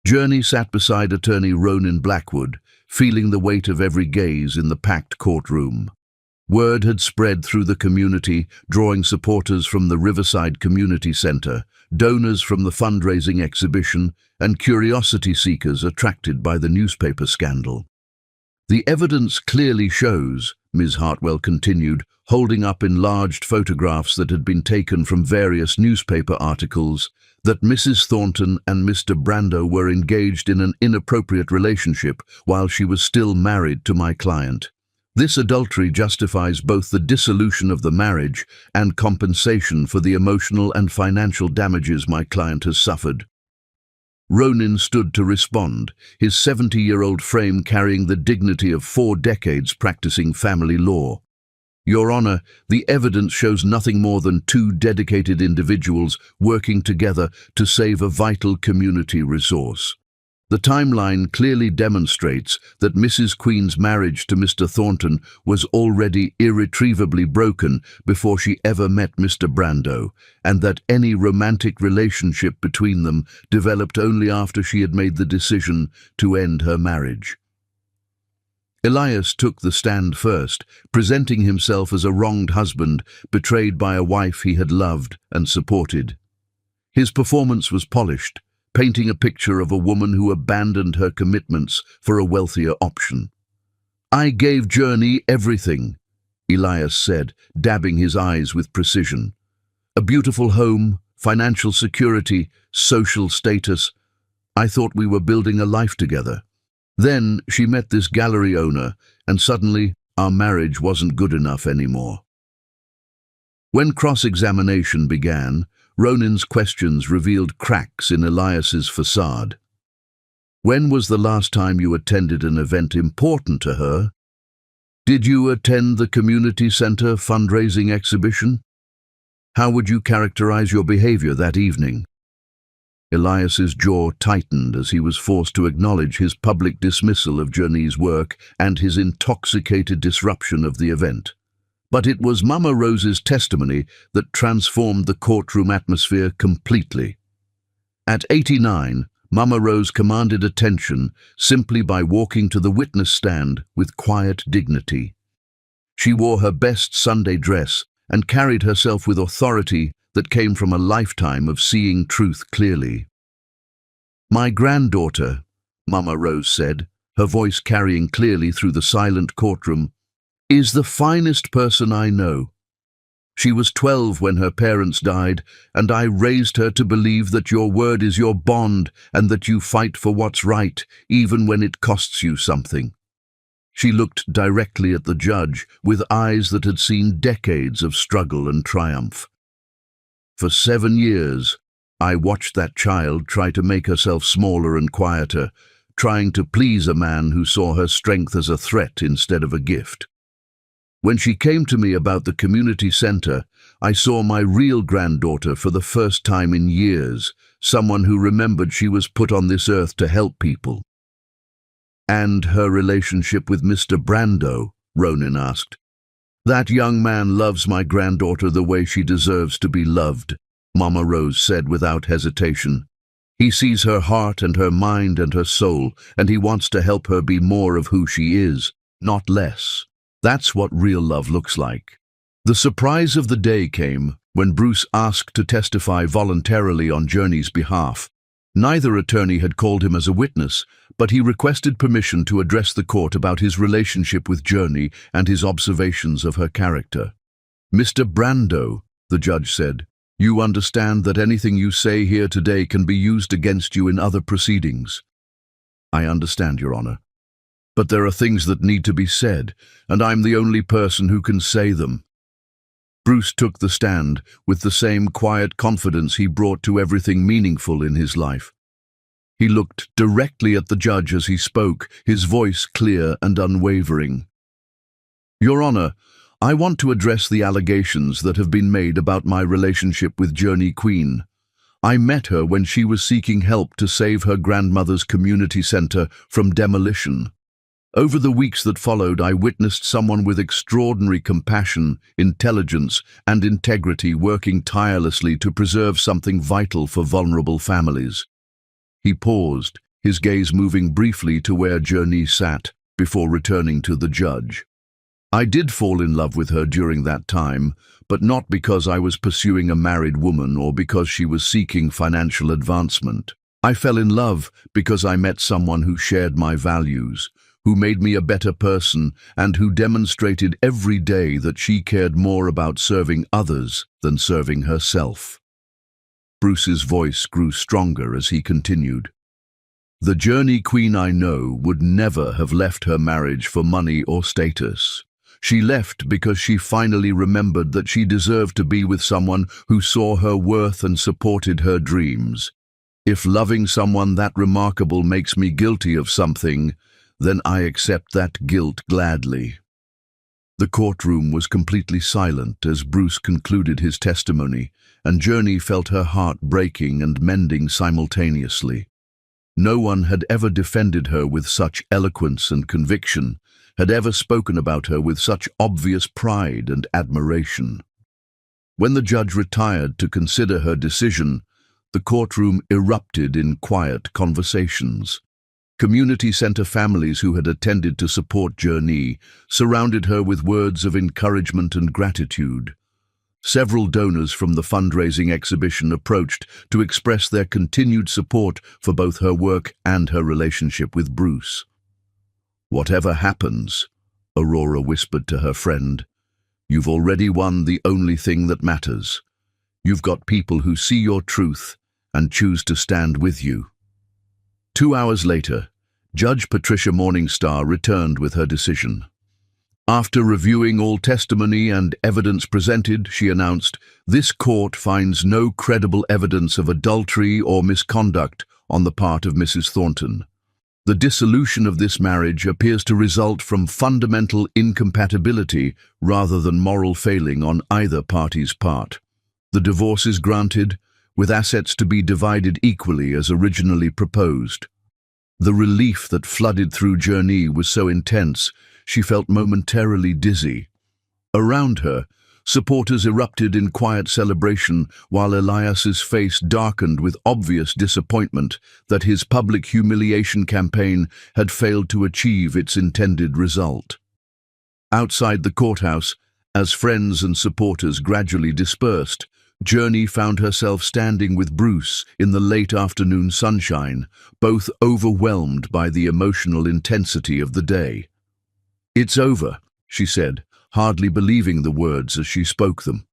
Journey sat beside attorney Ronan Blackwood, feeling the weight of every gaze in the packed courtroom. Word had spread through the community, drawing supporters from the Riverside Community Center, donors from the fundraising exhibition, and curiosity seekers attracted by the newspaper scandal. "The evidence clearly shows," Ms. Hartwell continued, holding up enlarged photographs that had been taken from various newspaper articles, "that Mrs. Thornton and Mr. Brando were engaged in an inappropriate relationship while she was still married to my client. This adultery justifies both the dissolution of the marriage and compensation for the emotional and financial damages my client has suffered." Ronan stood to respond, his 70-year-old frame carrying the dignity of 4 decades practicing family law. "Your Honor, the evidence shows nothing more than 2 dedicated individuals working together to save a vital community resource. The timeline clearly demonstrates that Mrs. Queen's marriage to Mr. Thornton was already irretrievably broken before she ever met Mr. Brando, and that any romantic relationship between them developed only after she had made the decision to end her marriage." Elias took the stand first, presenting himself as a wronged husband, betrayed by a wife he had loved and supported. His performance was polished, painting a picture of a woman who abandoned her commitments for a wealthier option. "I gave Journey everything," Elias said, dabbing his eyes with precision. "A beautiful home, financial security, social status. I thought we were building a life together. Then she met this gallery owner, and suddenly our marriage wasn't good enough anymore." When cross-examination began, Ronan's questions revealed cracks in Elias's facade. "When was the last time you attended an event important to her? Did you attend the community center fundraising exhibition? How would you characterize your behavior that evening?" Elias's jaw tightened as he was forced to acknowledge his public dismissal of Journey's work and his intoxicated disruption of the event. But it was Mama Rose's testimony that transformed the courtroom atmosphere completely. At 89, Mama Rose commanded attention simply by walking to the witness stand with quiet dignity. She wore her best Sunday dress and carried herself with authority that came from a lifetime of seeing truth clearly. "My granddaughter," Mama Rose said, her voice carrying clearly through the silent courtroom, "is the finest person I know. She was 12 when her parents died, and I raised her to believe that your word is your bond and that you fight for what's right, even when it costs you something." She looked directly at the judge with eyes that had seen decades of struggle and triumph. "For 7 years, I watched that child try to make herself smaller and quieter, trying to please a man who saw her strength as a threat instead of a gift. When she came to me about the community center, I saw my real granddaughter for the first time in years, someone who remembered she was put on this earth to help people. And her relationship with Mr. Brando, Ronan asked. That young man loves my granddaughter the way she deserves to be loved, Mama Rose said without hesitation. He sees her heart and her mind and her soul, and he wants to help her be more of who she is, not less. That's what real love looks like. The surprise of the day came when Bruce asked to testify voluntarily on Journey's behalf. Neither attorney had called him as a witness, but he requested permission to address the court about his relationship with Journey and his observations of her character. Mr. Brando, the judge said, you understand that anything you say here today can be used against you in other proceedings. I understand, Your Honor. But there are things that need to be said, and I'm the only person who can say them. Bruce took the stand with the same quiet confidence he brought to everything meaningful in his life. He looked directly at the judge as he spoke, his voice clear and unwavering. Your Honor, I want to address the allegations that have been made about my relationship with Journey Queen. I met her when she was seeking help to save her grandmother's community center from demolition. Over the weeks that followed, I witnessed someone with extraordinary compassion, intelligence, and integrity working tirelessly to preserve something vital for vulnerable families. He paused, his gaze moving briefly to where Journey sat, before returning to the judge. I did fall in love with her during that time, but not because I was pursuing a married woman or because she was seeking financial advancement. I fell in love because I met someone who shared my values, who made me a better person, and who demonstrated every day that she cared more about serving others than serving herself. Bruce's voice grew stronger as he continued. The Journey Queen I know would never have left her marriage for money or status. She left because she finally remembered that she deserved to be with someone who saw her worth and supported her dreams. If loving someone that remarkable makes me guilty of something, then I accept that guilt gladly. The courtroom was completely silent as Bruce concluded his testimony, and Journey felt her heart breaking and mending simultaneously. No one had ever defended her with such eloquence and conviction, had ever spoken about her with such obvious pride and admiration. When the judge retired to consider her decision, the courtroom erupted in quiet conversations. Community center families who had attended to support Journey surrounded her with words of encouragement and gratitude. Several donors from the fundraising exhibition approached to express their continued support for both her work and her relationship with Bruce. Whatever happens, Aurora whispered to her friend, you've already won the only thing that matters. You've got people who see your truth and choose to stand with you. 2 hours later, Judge Patricia Morningstar returned with her decision. After reviewing all testimony and evidence presented, she announced, this court finds no credible evidence of adultery or misconduct on the part of Mrs. Thornton. The dissolution of this marriage appears to result from fundamental incompatibility rather than moral failing on either party's part. The divorce is granted, with assets to be divided equally as originally proposed. The relief that flooded through Journey was so intense, she felt momentarily dizzy. Around her, supporters erupted in quiet celebration while Elias's face darkened with obvious disappointment that his public humiliation campaign had failed to achieve its intended result. Outside the courthouse, as friends and supporters gradually dispersed, Journey found herself standing with Bruce in the late afternoon sunshine, both overwhelmed by the emotional intensity of the day. It's over, she said, hardly believing the words as she spoke them.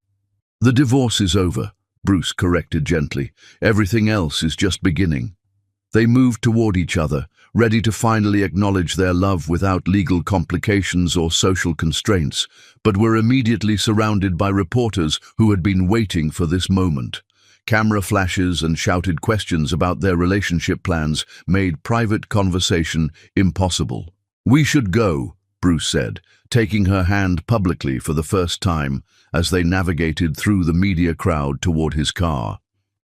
The divorce is over, Bruce corrected gently. Everything else is just beginning. They moved toward each other, ready to finally acknowledge their love without legal complications or social constraints, but were immediately surrounded by reporters who had been waiting for this moment. Camera flashes and shouted questions about their relationship plans made private conversation impossible. "We should go," Bruce said, taking her hand publicly for the first time as they navigated through the media crowd toward his car.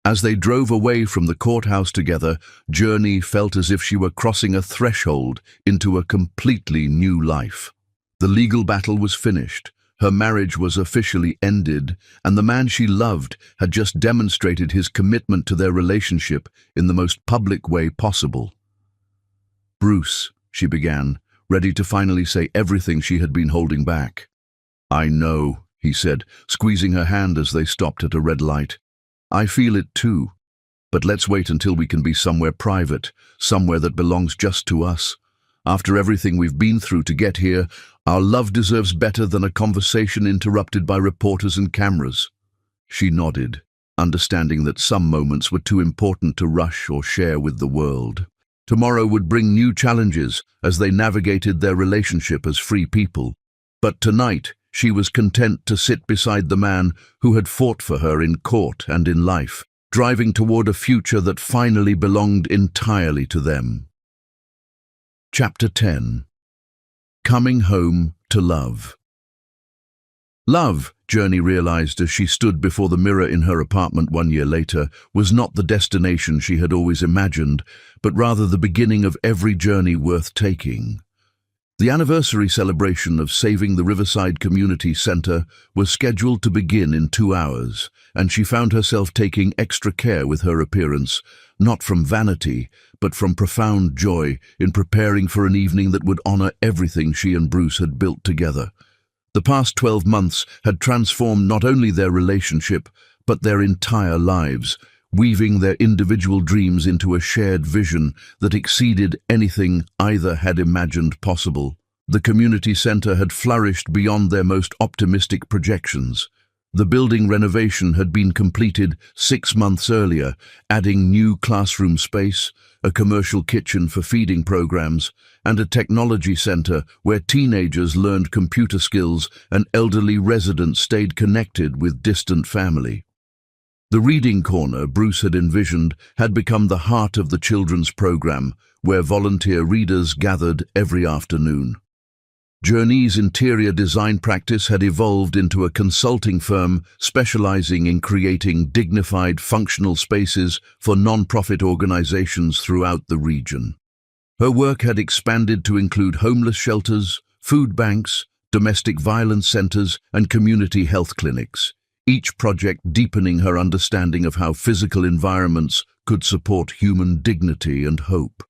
As they drove away from the courthouse together, Journey felt as if she were crossing a threshold into a completely new life. The legal battle was finished, her marriage was officially ended, and the man she loved had just demonstrated his commitment to their relationship in the most public way possible. "Bruce," she began, ready to finally say everything she had been holding back. "I know," he said, squeezing her hand as they stopped at a red light. "I feel it too, but let's wait until we can be somewhere private, somewhere that belongs just to us. After everything we've been through to get here, our love deserves better than a conversation interrupted by reporters and cameras." She nodded, understanding that some moments were too important to rush or share with the world. Tomorrow would bring new challenges as they navigated their relationship as free people. But tonight, she was content to sit beside the man who had fought for her in court and in life, driving toward a future that finally belonged entirely to them. Chapter 10. Coming Home to Love. Love, Journey realized as she stood before the mirror in her apartment 1 year later, was not the destination she had always imagined, but rather the beginning of every journey worth taking. The anniversary celebration of saving the Riverside Community Center was scheduled to begin in 2 hours, and she found herself taking extra care with her appearance, not from vanity, but from profound joy in preparing for an evening that would honor everything she and Bruce had built together. The past 12 months had transformed not only their relationship, but their entire lives, weaving their individual dreams into a shared vision that exceeded anything either had imagined possible. The community center had flourished beyond their most optimistic projections. The building renovation had been completed 6 months earlier, adding new classroom space, a commercial kitchen for feeding programs, and a technology center where teenagers learned computer skills and elderly residents stayed connected with distant family. The reading corner Bruce had envisioned had become the heart of the children's program, where volunteer readers gathered every afternoon. Journey's interior design practice had evolved into a consulting firm specializing in creating dignified, functional spaces for non-profit organizations throughout the region. Her work had expanded to include homeless shelters, food banks, domestic violence centers, and community health clinics, each project deepening her understanding of how physical environments could support human dignity and hope.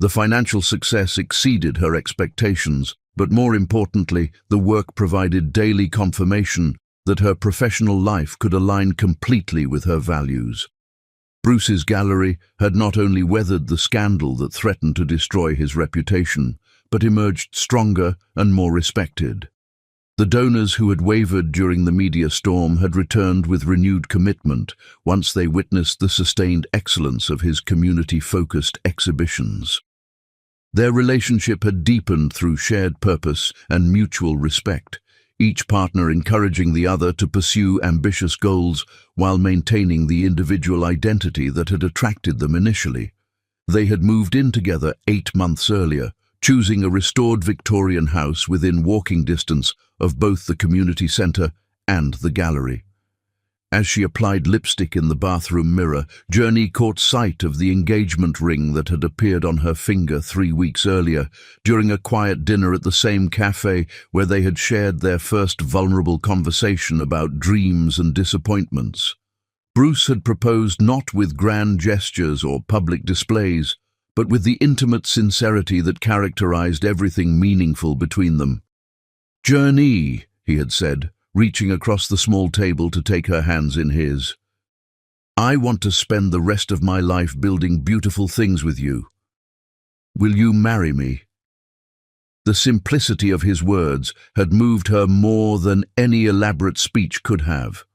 The financial success exceeded her expectations, but more importantly, the work provided daily confirmation that her professional life could align completely with her values. Bruce's gallery had not only weathered the scandal that threatened to destroy his reputation, but emerged stronger and more respected. The donors who had wavered during the media storm had returned with renewed commitment once they witnessed the sustained excellence of his community-focused exhibitions. Their relationship had deepened through shared purpose and mutual respect, each partner encouraging the other to pursue ambitious goals while maintaining the individual identity that had attracted them initially. They had moved in together 8 months earlier, choosing a restored Victorian house within walking distance of both the community center and the gallery. As she applied lipstick in the bathroom mirror, Journey caught sight of the engagement ring that had appeared on her finger 3 weeks earlier, during a quiet dinner at the same cafe where they had shared their first vulnerable conversation about dreams and disappointments. Bruce had proposed not with grand gestures or public displays, but with the intimate sincerity that characterized everything meaningful between them. "Journey," he had said, reaching across the small table to take her hands in his. "I want to spend the rest of my life building beautiful things with you. Will you marry me?" The simplicity of his words had moved her more than any elaborate speech could have.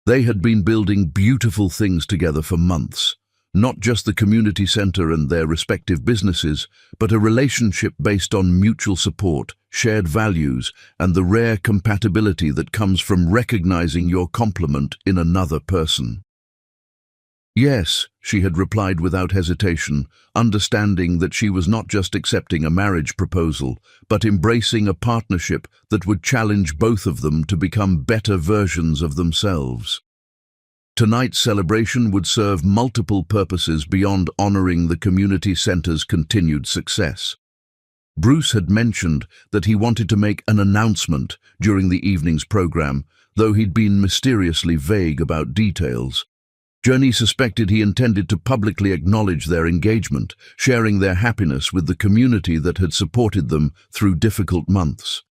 They had been building beautiful things together for months, not just the community center and their respective businesses, but a relationship based on mutual support, shared values, and the rare compatibility that comes from recognizing your complement in another person. Yes, she had replied without hesitation, understanding that she was not just accepting a marriage proposal, but embracing a partnership that would challenge both of them to become better versions of themselves. Tonight's celebration would serve multiple purposes beyond honoring the community center's continued success. Bruce had mentioned that he wanted to make an announcement during the evening's program, though he'd been mysteriously vague about details. Journey suspected he intended to publicly acknowledge their engagement, sharing their happiness with the community that had supported them through difficult months.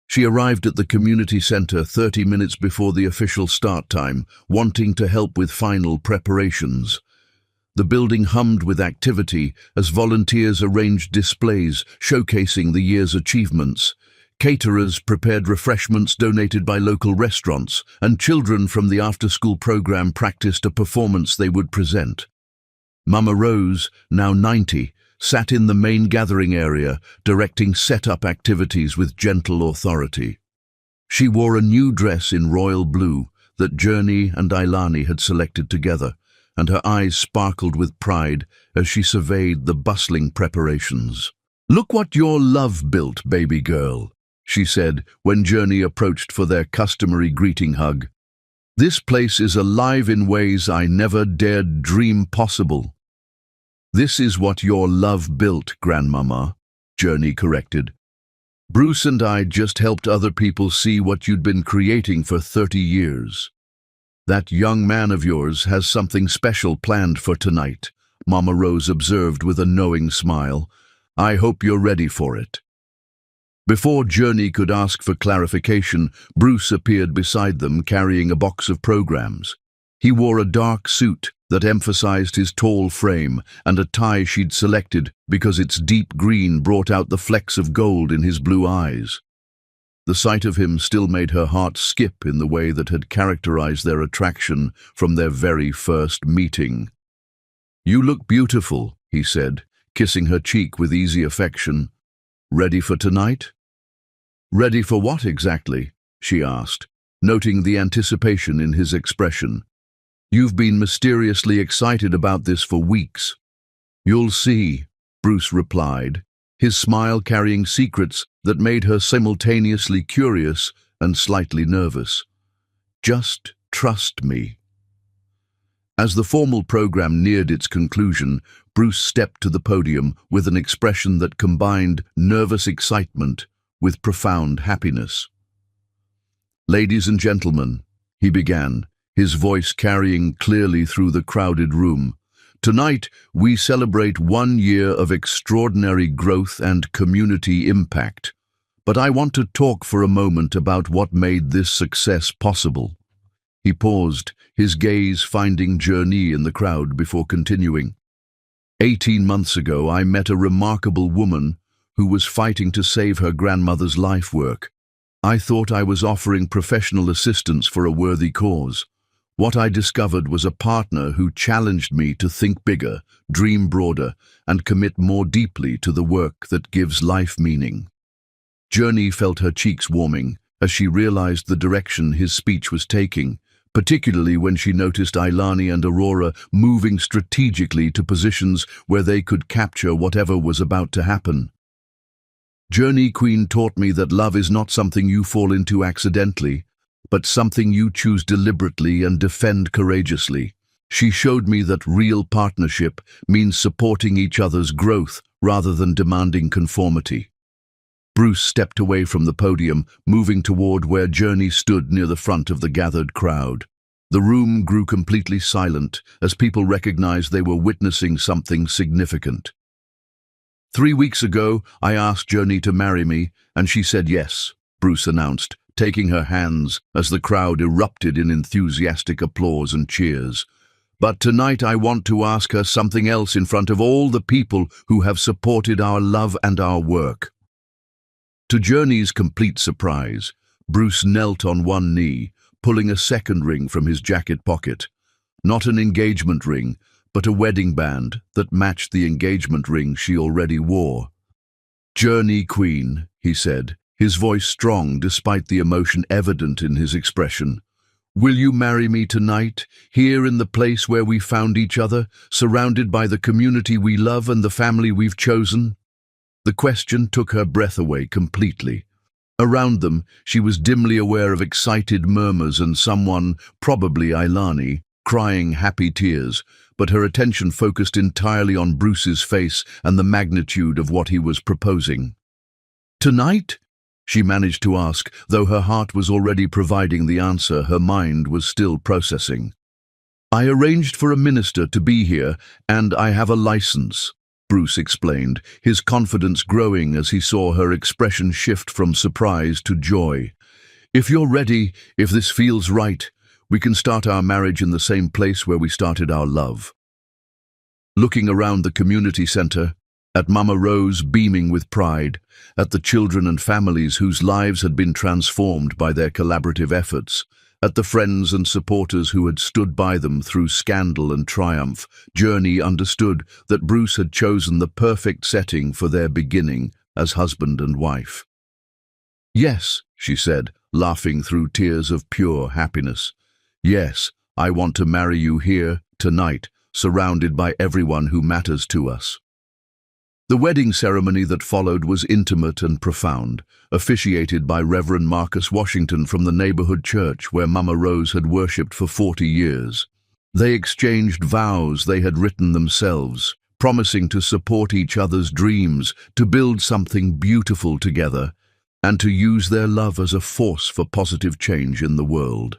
She arrived at the community center 30 minutes before the official start time, wanting to help with final preparations. The building hummed with activity as volunteers arranged displays showcasing the year's achievements. Caterers prepared refreshments donated by local restaurants, and children from the after-school program practiced a performance they would present. Mama Rose, now 90, sat in the main gathering area, directing set-up activities with gentle authority. She wore a new dress in royal blue that Journey and Ailani had selected together, and her eyes sparkled with pride as she surveyed the bustling preparations. "Look what your love built, baby girl," she said when Journey approached for their customary greeting hug. "This place is alive in ways I never dared dream possible." "This is what your love built, Grandmama," Journey corrected. "Bruce and I just helped other people see what you'd been creating for 30 years. That young man of yours has something special planned for tonight," Mama Rose observed with a knowing smile. "I hope you're ready for it." Before Journey could ask for clarification, Bruce appeared beside them carrying a box of programs. He wore a dark suit that emphasized his tall frame and a tie she'd selected because its deep green brought out the flecks of gold in his blue eyes. The sight of him still made her heart skip in the way that had characterized their attraction from their very first meeting. "You look beautiful," he said, kissing her cheek with easy affection. "Ready for tonight?" "Ready for what exactly?" she asked, noting the anticipation in his expression. "You've been mysteriously excited about this for weeks." "You'll see," Bruce replied, his smile carrying secrets that made her simultaneously curious and slightly nervous. "Just trust me." As the formal program neared its conclusion, Bruce stepped to the podium with an expression that combined nervous excitement with profound happiness. "Ladies and gentlemen," he began, his voice carrying clearly through the crowded room, "tonight we celebrate 1 year of extraordinary growth and community impact. But I want to talk for a moment about what made this success possible." He paused, his gaze finding Journey in the crowd before continuing. 18 months ago, I met a remarkable woman who was fighting to save her grandmother's life work. I thought I was offering professional assistance for a worthy cause. What I discovered was a partner who challenged me to think bigger, dream broader, and commit more deeply to the work that gives life meaning. Journey felt her cheeks warming as she realized the direction his speech was taking, particularly when she noticed Ailani and Aurora moving strategically to positions where they could capture whatever was about to happen. "Journey Queen taught me that love is not something you fall into accidentally, but something you choose deliberately and defend courageously. She showed me that real partnership means supporting each other's growth rather than demanding conformity." Bruce stepped away from the podium, moving toward where Journey stood near the front of the gathered crowd. The room grew completely silent as people recognized they were witnessing something significant. 3 weeks ago, I asked Journey to marry me, and she said yes," Bruce announced, taking her hands as the crowd erupted in enthusiastic applause and cheers. "But tonight I want to ask her something else in front of all the people who have supported our love and our work." To Journey's complete surprise, Bruce knelt on one knee, pulling a second ring from his jacket pocket. Not an engagement ring, but a wedding band that matched the engagement ring she already wore. "Journey Queen," he said, his voice strong despite the emotion evident in his expression. Will you marry me tonight, here in the place where we found each other, surrounded by the community we love and the family we've chosen? The question took her breath away completely. Around them, she was dimly aware of excited murmurs and someone, probably Ailani, crying happy tears, but her attention focused entirely on Bruce's face and the magnitude of what he was proposing. "Tonight?" she managed to ask, though her heart was already providing the answer her mind was still processing. "I arranged for a minister to be here, and I have a license," Bruce explained, his confidence growing as he saw her expression shift from surprise to joy. "If you're ready, if this feels right, we can start our marriage in the same place where we started our love." Looking around the community center, at Mama Rose beaming with pride, at the children and families whose lives had been transformed by their collaborative efforts, at the friends and supporters who had stood by them through scandal and triumph, Journey understood that Bruce had chosen the perfect setting for their beginning as husband and wife. "Yes," she said, laughing through tears of pure happiness. "Yes, I want to marry you here, tonight, surrounded by everyone who matters to us." The wedding ceremony that followed was intimate and profound, officiated by Reverend Marcus Washington from the neighborhood church where Mama Rose had worshipped for 40 years. They exchanged vows they had written themselves, promising to support each other's dreams, to build something beautiful together, and to use their love as a force for positive change in the world.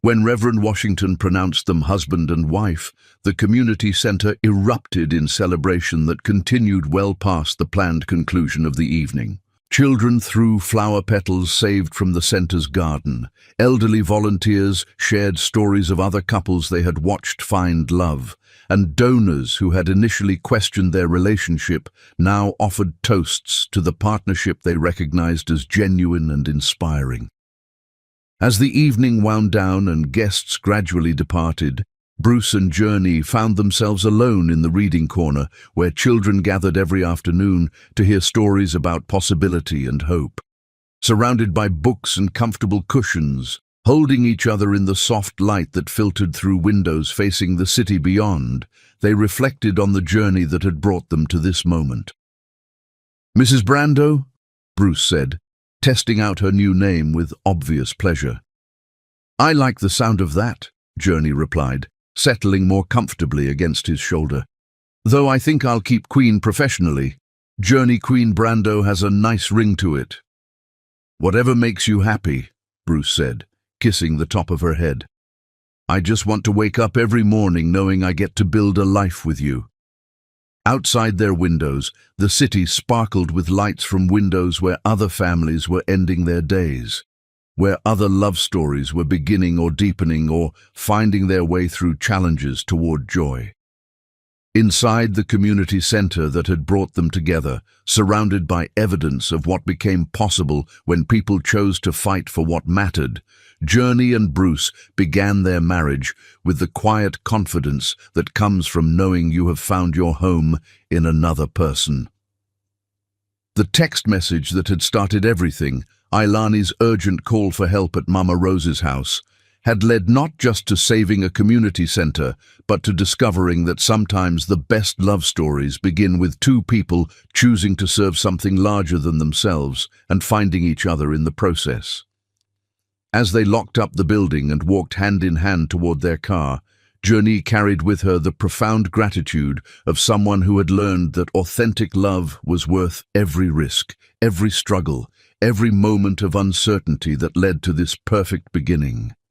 When Reverend Washington pronounced them husband and wife, the community center erupted in celebration that continued well past the planned conclusion of the evening. Children threw flower petals saved from the center's garden. Elderly volunteers shared stories of other couples they had watched find love, and donors who had initially questioned their relationship now offered toasts to the partnership they recognized as genuine and inspiring. As the evening wound down and guests gradually departed, Bruce and Journey found themselves alone in the reading corner, where children gathered every afternoon to hear stories about possibility and hope. Surrounded by books and comfortable cushions, holding each other in the soft light that filtered through windows facing the city beyond, they reflected on the journey that had brought them to this moment. "Mrs. Brando?" Bruce said, testing out her new name with obvious pleasure. "I like the sound of that," Journey replied, settling more comfortably against his shoulder. "Though I think I'll keep Queen professionally. Journey Queen Brando has a nice ring to it." "Whatever makes you happy," Bruce said, kissing the top of her head. "I just want to wake up every morning knowing I get to build a life with you." Outside their windows, the city sparkled with lights from windows where other families were ending their days, where other love stories were beginning or deepening or finding their way through challenges toward joy. Inside the community center that had brought them together, surrounded by evidence of what became possible when people chose to fight for what mattered, Journey and Bruce began their marriage with the quiet confidence that comes from knowing you have found your home in another person. The text message that had started everything, Ailani's urgent call for help at Mama Rose's house, had led not just to saving a community center, but to discovering that sometimes the best love stories begin with two people choosing to serve something larger than themselves and finding each other in the process. As they locked up the building and walked hand in hand toward their car, Journey carried with her the profound gratitude of someone who had learned that authentic love was worth every risk, every struggle, every moment of uncertainty that led to this perfect beginning.